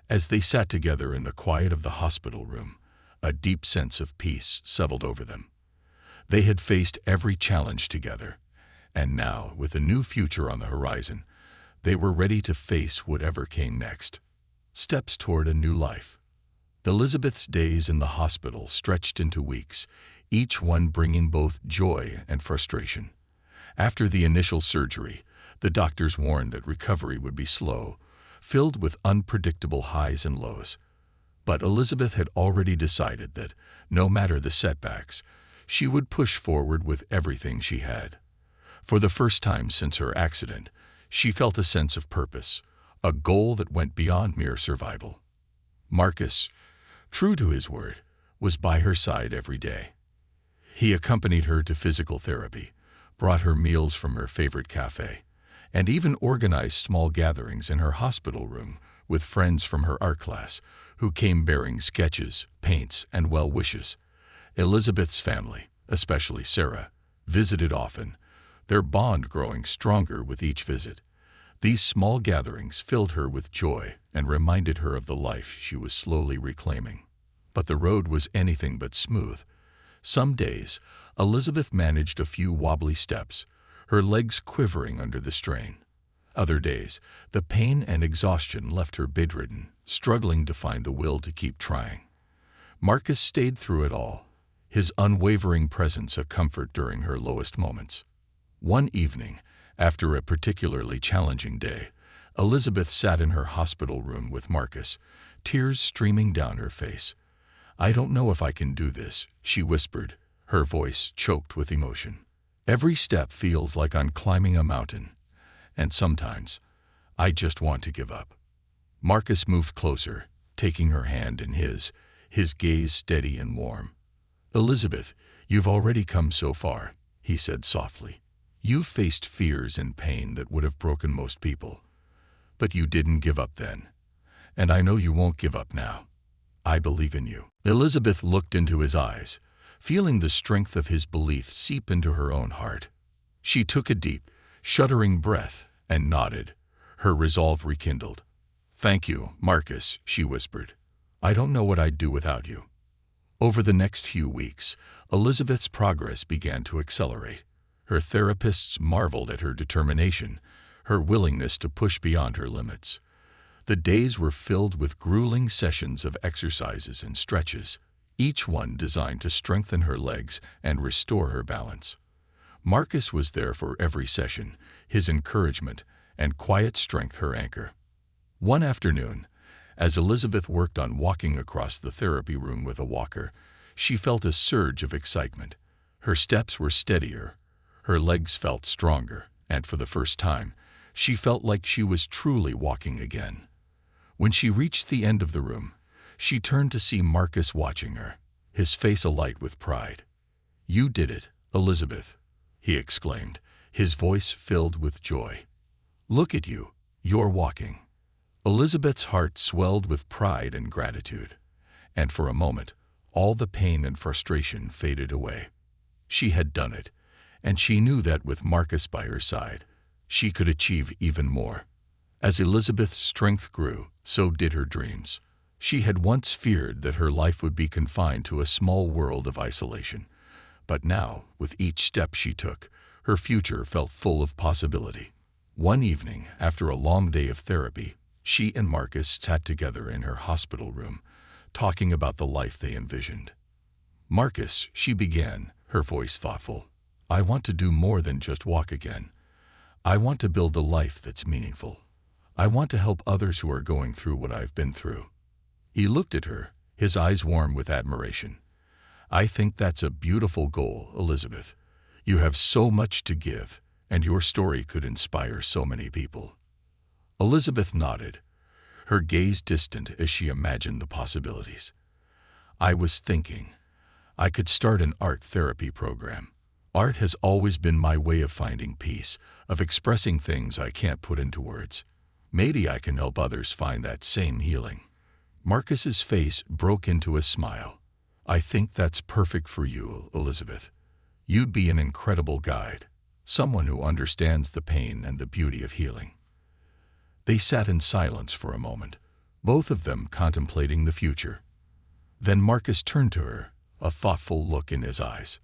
As they sat together in the quiet of the hospital room, a deep sense of peace settled over them. They had faced every challenge together, and now, with a new future on the horizon, they were ready to face whatever came next. Steps toward a new life. Elizabeth's days in the hospital stretched into weeks, each one bringing both joy and frustration. After the initial surgery, the doctors warned that recovery would be slow, filled with unpredictable highs and lows. But Elizabeth had already decided that, no matter the setbacks, she would push forward with everything she had. For the first time since her accident, she felt a sense of purpose, a goal that went beyond mere survival. Marcus, true to his word, was by her side every day. He accompanied her to physical therapy, brought her meals from her favorite cafe, and even organized small gatherings in her hospital room with friends from her art class who came bearing sketches, paints, and well wishes. Elizabeth's family, especially Sarah, visited often, their bond growing stronger with each visit. These small gatherings filled her with joy and reminded her of the life she was slowly reclaiming. But the road was anything but smooth. Some days, Elizabeth managed a few wobbly steps, her legs quivering under the strain. Other days, the pain and exhaustion left her bedridden, struggling to find the will to keep trying. Marcus stayed through it all, his unwavering presence a comfort during her lowest moments. One evening, after a particularly challenging day, Elizabeth sat in her hospital room with Marcus, tears streaming down her face. "I don't know if I can do this," she whispered, her voice choked with emotion. "Every step feels like I'm climbing a mountain, and sometimes I just want to give up." Marcus moved closer, taking her hand in his gaze steady and warm. "Elizabeth, you've already come so far," he said softly. "You've faced fears and pain that would have broken most people. But you didn't give up then, and I know you won't give up now. I believe in you." Elizabeth looked into his eyes, feeling the strength of his belief seep into her own heart. She took a deep, shuddering breath and nodded, her resolve rekindled. "Thank you, Marcus," she whispered. "I don't know what I'd do without you." Over the next few weeks, Elizabeth's progress began to accelerate. Her therapists marveled at her determination, her willingness to push beyond her limits. The days were filled with grueling sessions of exercises and stretches, each one designed to strengthen her legs and restore her balance. Marcus was there for every session, his encouragement and quiet strength her anchor. One afternoon, as Elizabeth worked on walking across the therapy room with a walker, she felt a surge of excitement. Her steps were steadier, her legs felt stronger, and for the first time, she felt like she was truly walking again. When she reached the end of the room, She turned to see Marcus watching her, his face alight with pride. "You did it, Elizabeth," he exclaimed, his voice filled with joy. "Look at you, you're walking." Elizabeth's heart swelled with pride and gratitude, and for a moment, all the pain and frustration faded away. She had done it, and she knew that with Marcus by her side, she could achieve even more. As Elizabeth's strength grew, so did her dreams. She had once feared that her life would be confined to a small world of isolation, but now, with each step she took, her future felt full of possibility. One evening, after a long day of therapy, she and Marcus sat together in her hospital room, talking about the life they envisioned. "Marcus," she began, her voice thoughtful, "I want to do more than just walk again. I want to build a life that's meaningful. I want to help others who are going through what I've been through." He looked at her, his eyes warm with admiration. "I think that's a beautiful goal, Elizabeth. You have so much to give, and your story could inspire so many people." Elizabeth nodded, her gaze distant as she imagined the possibilities. "I was thinking, I could start an art therapy program. Art has always been my way of finding peace, of expressing things I can't put into words. Maybe I can help others find that same healing." Marcus's face broke into a smile. "I think that's perfect for you, Elizabeth. You'd be an incredible guide, someone who understands the pain and the beauty of healing." They sat in silence for a moment, both of them contemplating the future. Then Marcus turned to her, a thoughtful look in his eyes.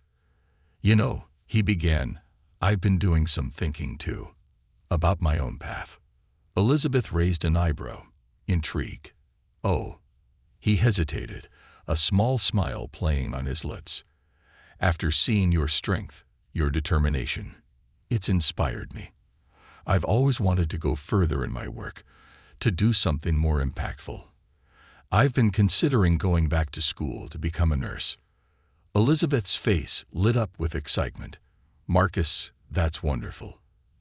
"You know," he began, "I've been doing some thinking too, about my own path." Elizabeth raised an eyebrow, intrigued. "Oh." He hesitated, a small smile playing on his lips. "After seeing your strength, your determination, it's inspired me. I've always wanted to go further in my work, to do something more impactful. I've been considering going back to school to become a nurse." Elizabeth's face lit up with excitement. "Marcus, that's wonderful.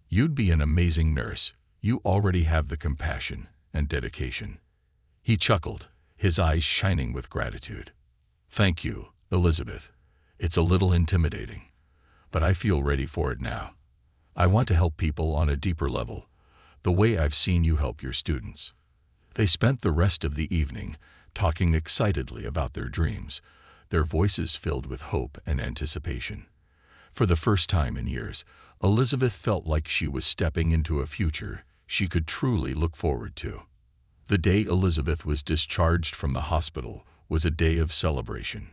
You'd be an amazing nurse. You already have the compassion and dedication." He chuckled, his eyes shining with gratitude. "Thank you, Elizabeth. It's a little intimidating, but I feel ready for it now. I want to help people on a deeper level, the way I've seen you help your students." They spent the rest of the evening talking excitedly about their dreams, their voices filled with hope and anticipation. For the first time in years, Elizabeth felt like she was stepping into a future she could truly look forward to. The day Elizabeth was discharged from the hospital was a day of celebration.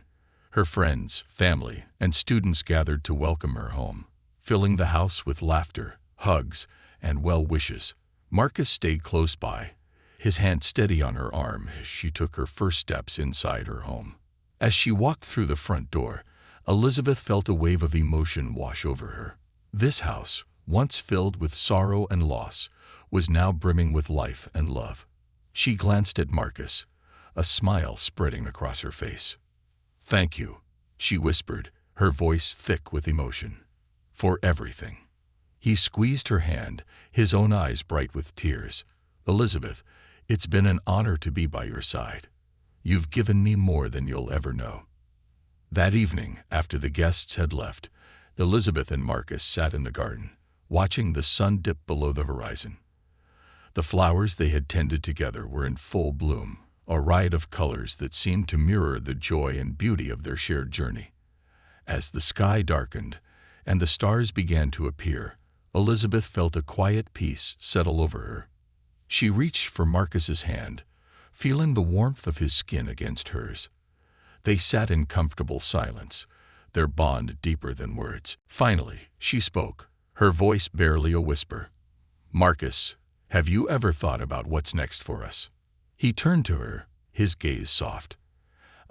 Her friends, family, and students gathered to welcome her home, filling the house with laughter, hugs, and well wishes. Marcus stayed close by, his hand steady on her arm as she took her first steps inside her home. As she walked through the front door, Elizabeth felt a wave of emotion wash over her. This house, once filled with sorrow and loss, was now brimming with life and love. She glanced at Marcus, a smile spreading across her face. "Thank you," she whispered, her voice thick with emotion. "For everything." He squeezed her hand, his own eyes bright with tears. "Elizabeth, it's been an honor to be by your side. You've given me more than you'll ever know." That evening, after the guests had left, Elizabeth and Marcus sat in the garden, watching the sun dip below the horizon. The flowers they had tended together were in full bloom, a riot of colors that seemed to mirror the joy and beauty of their shared journey. As the sky darkened and the stars began to appear, Elizabeth felt a quiet peace settle over her. She reached for Marcus's hand, feeling the warmth of his skin against hers. They sat in comfortable silence, their bond deeper than words. Finally, she spoke, her voice barely a whisper. "Marcus, have you ever thought about what's next for us?" He turned to her, his gaze soft.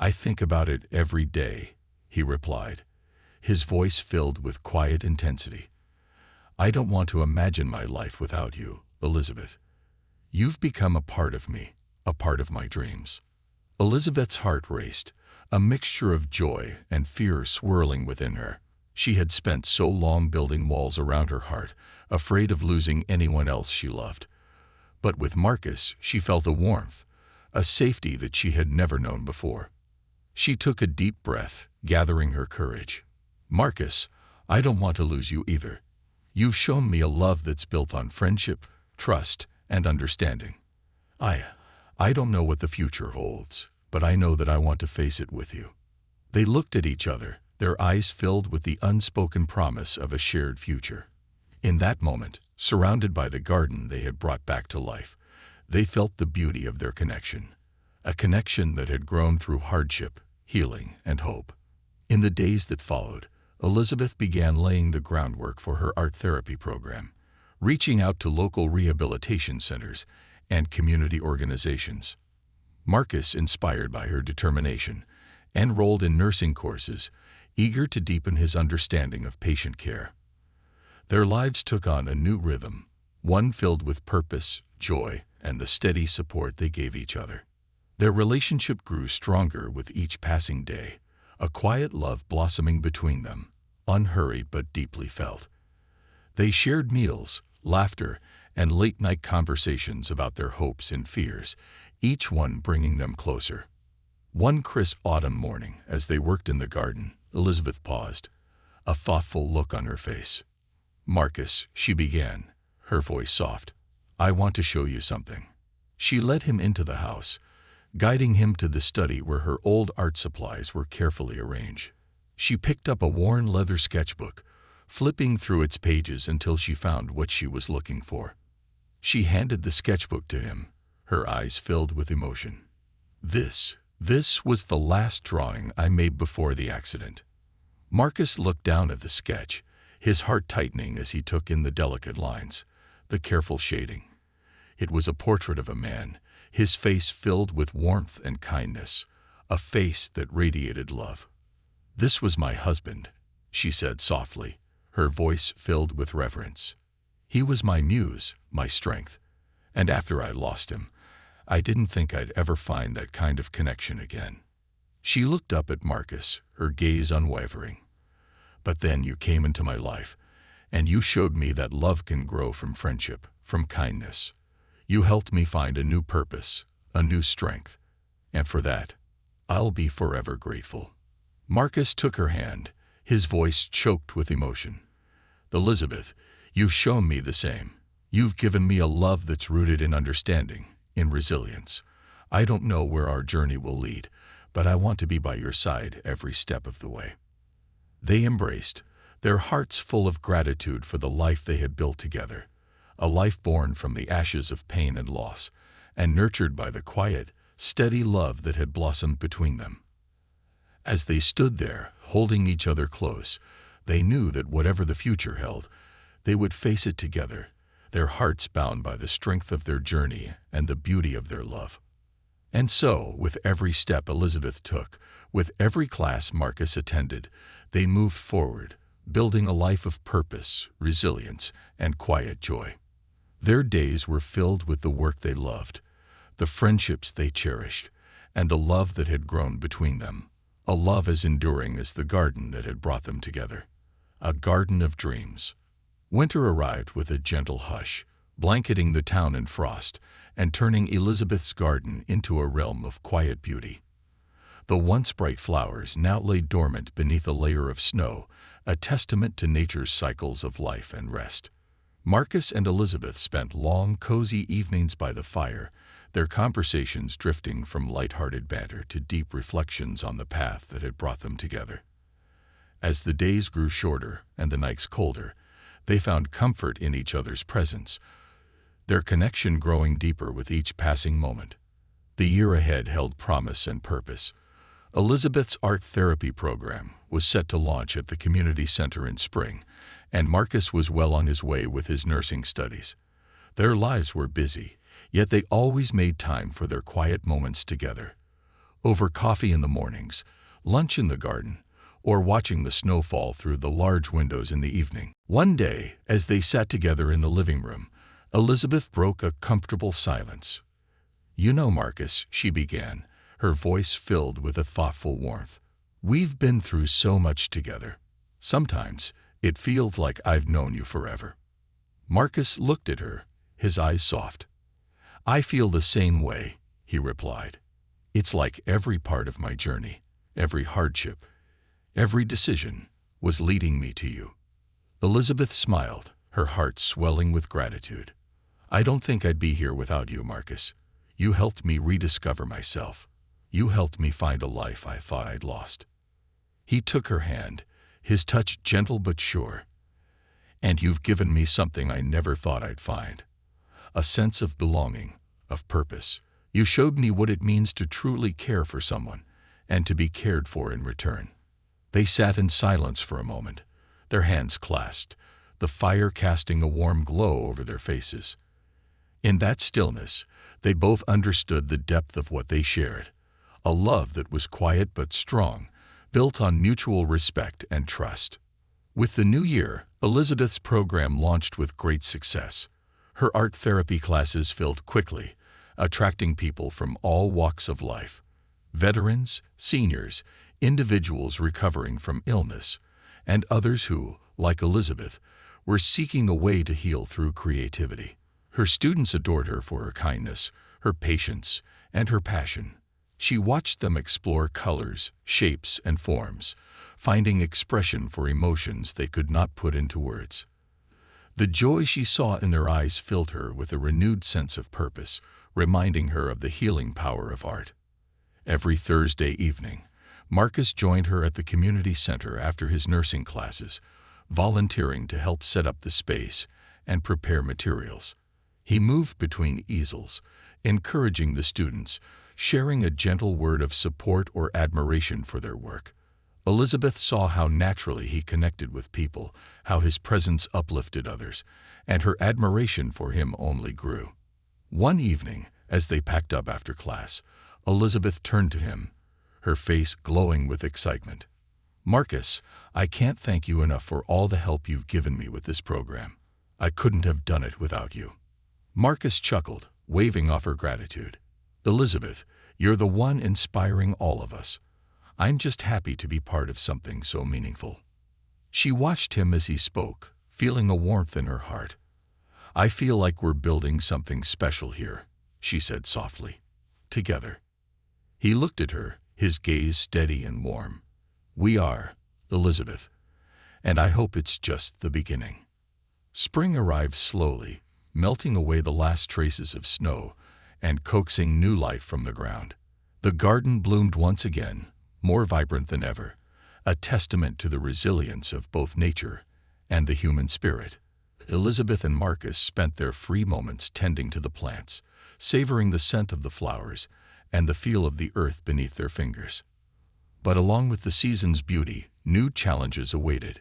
"I think about it every day," he replied, his voice filled with quiet intensity. "I don't want to imagine my life without you, Elizabeth. You've become a part of me, a part of my dreams." Elizabeth's heart raced, a mixture of joy and fear swirling within her. She had spent so long building walls around her heart, afraid of losing anyone else she loved. But with Marcus, she felt a warmth, a safety that she had never known before. She took a deep breath, gathering her courage. "Marcus, I don't want to lose you either. You've shown me a love that's built on friendship, trust, and understanding. I don't know what the future holds, but I know that I want to face it with you." They looked at each other, their eyes filled with the unspoken promise of a shared future. In that moment, surrounded by the garden they had brought back to life, they felt the beauty of their connection, a connection that had grown through hardship, healing, and hope. In the days that followed, Elizabeth began laying the groundwork for her art therapy program, reaching out to local rehabilitation centers and community organizations. Marcus, inspired by her determination, enrolled in nursing courses, eager to deepen his understanding of patient care. Their lives took on a new rhythm, one filled with purpose, joy, and the steady support they gave each other. Their relationship grew stronger with each passing day, a quiet love blossoming between them, unhurried but deeply felt. They shared meals, laughter, and late-night conversations about their hopes and fears, each one bringing them closer. One crisp autumn morning, as they worked in the garden, Elizabeth paused, a thoughtful look on her face. "Marcus," she began, her voice soft, "I want to show you something." She led him into the house, guiding him to the study where her old art supplies were carefully arranged. She picked up a worn leather sketchbook, flipping through its pages until she found what she was looking for. She handed the sketchbook to him, her eyes filled with emotion. This was the last drawing I made before the accident." Marcus looked down at the sketch, his heart tightening as he took in the delicate lines, the careful shading. It was a portrait of a man, his face filled with warmth and kindness, a face that radiated love. "This was my husband," she said softly, her voice filled with reverence. "He was my muse, my strength, and after I lost him, I didn't think I'd ever find that kind of connection again." She looked up at Marcus, her gaze unwavering. "But then you came into my life, and you showed me that love can grow from friendship, from kindness. You helped me find a new purpose, a new strength, and for that, I'll be forever grateful." Marcus took her hand, his voice choked with emotion. "Elizabeth, you've shown me the same. You've given me a love that's rooted in understanding, in resilience. I don't know where our journey will lead, but I want to be by your side every step of the way." They embraced, their hearts full of gratitude for the life they had built together, a life born from the ashes of pain and loss, and nurtured by the quiet, steady love that had blossomed between them. As they stood there, holding each other close, they knew that whatever the future held, they would face it together, their hearts bound by the strength of their journey and the beauty of their love. And so, with every step Elizabeth took, with every class Marcus attended, they moved forward, building a life of purpose, resilience, and quiet joy. Their days were filled with the work they loved, the friendships they cherished, and the love that had grown between them, a love as enduring as the garden that had brought them together, a garden of dreams. Winter arrived with a gentle hush, blanketing the town in frost and turning Elizabeth's garden into a realm of quiet beauty. The once bright flowers now lay dormant beneath a layer of snow, a testament to nature's cycles of life and rest. Marcus and Elizabeth spent long, cozy evenings by the fire, their conversations drifting from light-hearted banter to deep reflections on the path that had brought them together. As the days grew shorter and the nights colder, they found comfort in each other's presence, their connection growing deeper with each passing moment. The year ahead held promise and purpose. Elizabeth's art therapy program was set to launch at the community center in spring, and Marcus was well on his way with his nursing studies. Their lives were busy, yet they always made time for their quiet moments together. Over coffee in the mornings, lunch in the garden, or watching the snow fall through the large windows in the evening. One day, as they sat together in the living room, Elizabeth broke a comfortable silence. "You know, Marcus," she began, her voice filled with a thoughtful warmth, "we've been through so much together. Sometimes it feels like I've known you forever." Marcus looked at her, his eyes soft. "I feel the same way," he replied. It's like every part of my journey, every hardship, every decision was leading me to you. Elizabeth smiled, her heart swelling with gratitude. I don't think I'd be here without you, Marcus. You helped me rediscover myself. You helped me find a life I thought I'd lost. He took her hand, his touch gentle but sure. And you've given me something I never thought I'd find. A sense of belonging, of purpose. You showed me what it means to truly care for someone, and to be cared for in return. They sat in silence for a moment, their hands clasped, the fire casting a warm glow over their faces. In that stillness, they both understood the depth of what they shared, a love that was quiet but strong, built on mutual respect and trust. With the new year, Elizabeth's program launched with great success. Her art therapy classes filled quickly, attracting people from all walks of life. Veterans, seniors, individuals recovering from illness, and others who, like Elizabeth, were seeking a way to heal through creativity. Her students adored her for her kindness, her patience, and her passion. She watched them explore colors, shapes, and forms, finding expression for emotions they could not put into words. The joy she saw in their eyes filled her with a renewed sense of purpose, reminding her of the healing power of art. Every Thursday evening, Marcus joined her at the community center after his nursing classes, volunteering to help set up the space and prepare materials. He moved between easels, encouraging the students, sharing a gentle word of support or admiration for their work. Elizabeth saw how naturally he connected with people, how his presence uplifted others, and her admiration for him only grew. One evening, as they packed up after class, Elizabeth turned to him, her face glowing with excitement. Marcus, I can't thank you enough for all the help you've given me with this program. I couldn't have done it without you. Marcus chuckled, waving off her gratitude. Elizabeth, you're the one inspiring all of us. I'm just happy to be part of something so meaningful. She watched him as he spoke, feeling a warmth in her heart. I feel like we're building something special here, she said softly. Together. He looked at her, his gaze steady and warm. We are, Elizabeth, and I hope it's just the beginning. Spring arrived slowly, melting away the last traces of snow and coaxing new life from the ground. The garden bloomed once again, more vibrant than ever, a testament to the resilience of both nature and the human spirit. Elizabeth and Marcus spent their free moments tending to the plants, savoring the scent of the flowers and the feel of the earth beneath their fingers. But along with the season's beauty, new challenges awaited.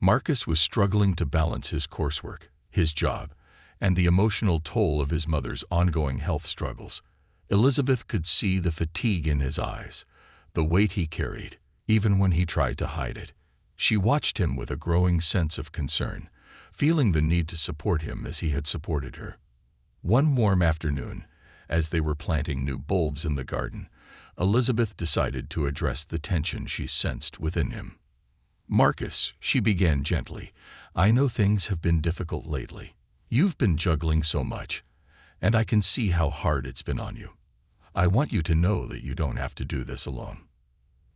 Marcus was struggling to balance his coursework, his job, and the emotional toll of his mother's ongoing health struggles. Elizabeth could see the fatigue in his eyes, the weight he carried, even when he tried to hide it. She watched him with a growing sense of concern, feeling the need to support him as he had supported her. One warm afternoon, as they were planting new bulbs in the garden, Elizabeth decided to address the tension she sensed within him. Marcus, she began gently, I know things have been difficult lately. You've been juggling so much, and I can see how hard it's been on you. I want you to know that you don't have to do this alone.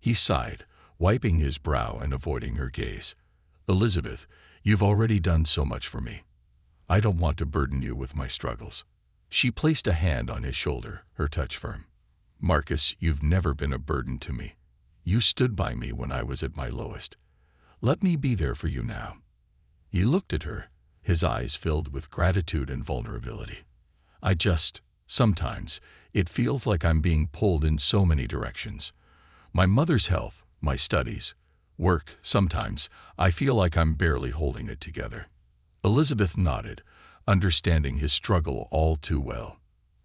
He sighed, wiping his brow and avoiding her gaze. Elizabeth, you've already done so much for me. I don't want to burden you with my struggles. She placed a hand on his shoulder, her touch firm. Marcus, you've never been a burden to me. You stood by me when I was at my lowest. Let me be there for you now. He looked at her, his eyes filled with gratitude and vulnerability. Sometimes, it feels like I'm being pulled in so many directions. My mother's health, my studies, work, sometimes, I feel like I'm barely holding it together. Elizabeth nodded, understanding his struggle all too well.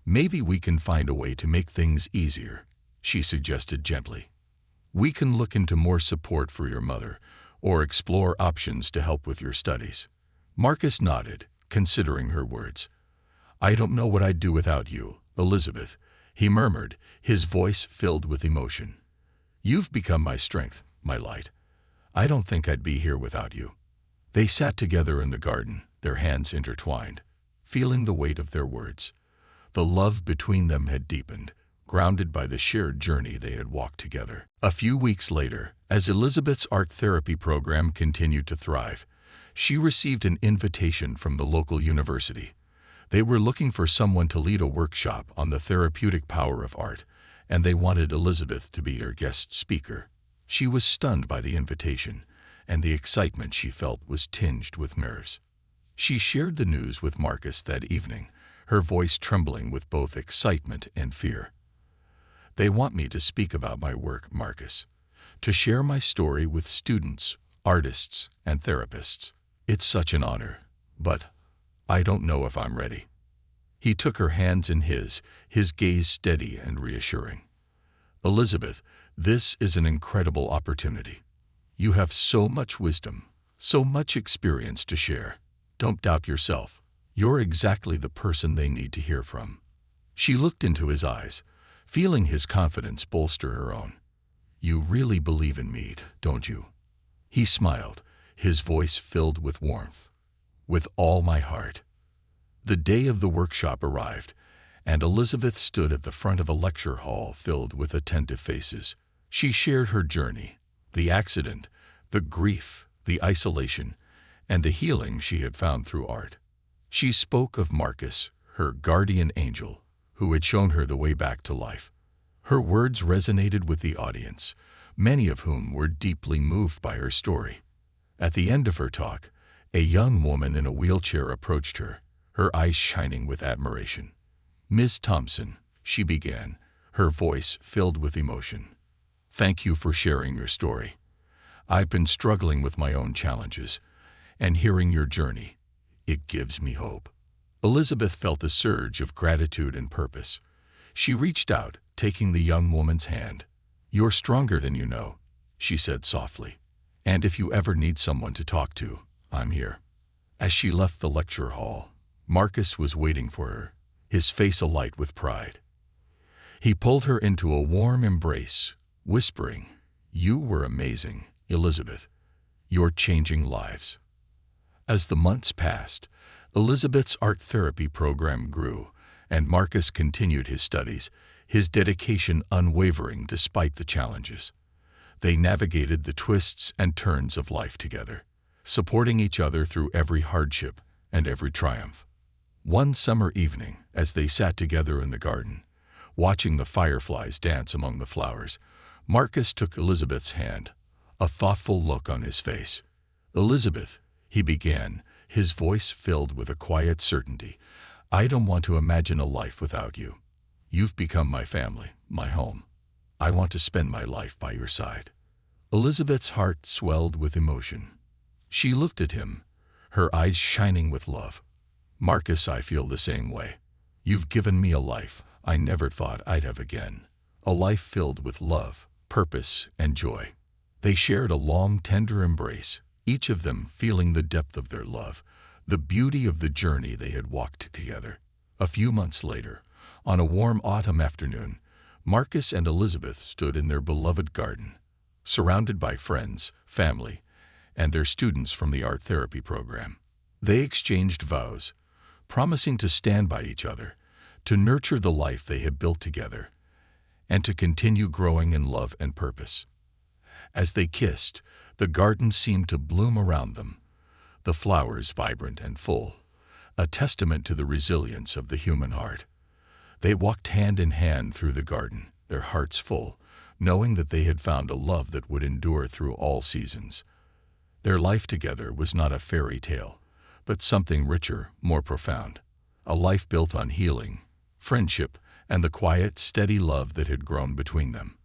Maybe we can find a way to make things easier, she suggested gently. We can look into more support for your mother, or explore options to help with your studies. Marcus nodded, considering her words. I don't know what I'd do without you, Elizabeth, he murmured, his voice filled with emotion. You've become my strength, my light. I don't think I'd be here without you. They sat together in the garden, their hands intertwined, feeling the weight of their words. The love between them had deepened, grounded by the shared journey they had walked together. A few weeks later, as Elizabeth's art therapy program continued to thrive, she received an invitation from the local university. They were looking for someone to lead a workshop on the therapeutic power of art, and they wanted Elizabeth to be their guest speaker. She was stunned by the invitation, and the excitement she felt was tinged with nerves. She shared the news with Marcus that evening, her voice trembling with both excitement and fear. "They want me to speak about my work, Marcus, to share my story with students, artists, and therapists. It's such an honor, but I don't know if I'm ready." He took her hands in his gaze steady and reassuring. "Elizabeth, this is an incredible opportunity. You have so much wisdom, so much experience to share. Don't doubt yourself. You're exactly the person they need to hear from." She looked into his eyes, feeling his confidence bolster her own. "You really believe in me, don't you?" He smiled, his voice filled with warmth. "With all my heart." The day of the workshop arrived, and Elizabeth stood at the front of a lecture hall filled with attentive faces. She shared her journey, the accident, the grief, the isolation, and the healing she had found through art. She spoke of Marcus, her guardian angel, who had shown her the way back to life. Her words resonated with the audience, many of whom were deeply moved by her story. At the end of her talk, a young woman in a wheelchair approached her, her eyes shining with admiration. "Miss Thompson," she began, her voice filled with emotion, "thank you for sharing your story. I've been struggling with my own challenges, and hearing your journey, it gives me hope." Elizabeth felt a surge of gratitude and purpose. She reached out, taking the young woman's hand. "You're stronger than you know," she said softly. "And if you ever need someone to talk to, I'm here." As she left the lecture hall, Marcus was waiting for her, his face alight with pride. He pulled her into a warm embrace, whispering, "You were amazing, Elizabeth. You're changing lives." As the months passed, Elizabeth's art therapy program grew, and Marcus continued his studies, his dedication unwavering despite the challenges. They navigated the twists and turns of life together, supporting each other through every hardship and every triumph. One summer evening, as they sat together in the garden, watching the fireflies dance among the flowers, Marcus took Elizabeth's hand, a thoughtful look on his face. "Elizabeth," he began, his voice filled with a quiet certainty, "I don't want to imagine a life without you. You've become my family, my home. I want to spend my life by your side." Elizabeth's heart swelled with emotion. She looked at him, her eyes shining with love. "Marcus, I feel the same way. You've given me a life I never thought I'd have again, a life filled with love, purpose, and joy." They shared a long, tender embrace, each of them feeling the depth of their love, the beauty of the journey they had walked together. A few months later, on a warm autumn afternoon, Marcus and Elizabeth stood in their beloved garden, surrounded by friends, family, and their students from the art therapy program. They exchanged vows, promising to stand by each other, to nurture the life they had built together, and to continue growing in love and purpose. As they kissed, the garden seemed to bloom around them, the flowers vibrant and full, a testament to the resilience of the human heart. They walked hand in hand through the garden, their hearts full, knowing that they had found a love that would endure through all seasons. Their life together was not a fairy tale, but something richer, more profound, a life built on healing, friendship, and the quiet, steady love that had grown between them.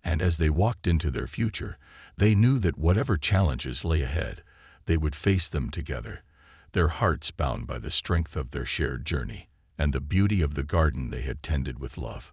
And as they walked into their future, they knew that whatever challenges lay ahead, they would face them together, their hearts bound by the strength of their shared journey and the beauty of the garden they had tended with love.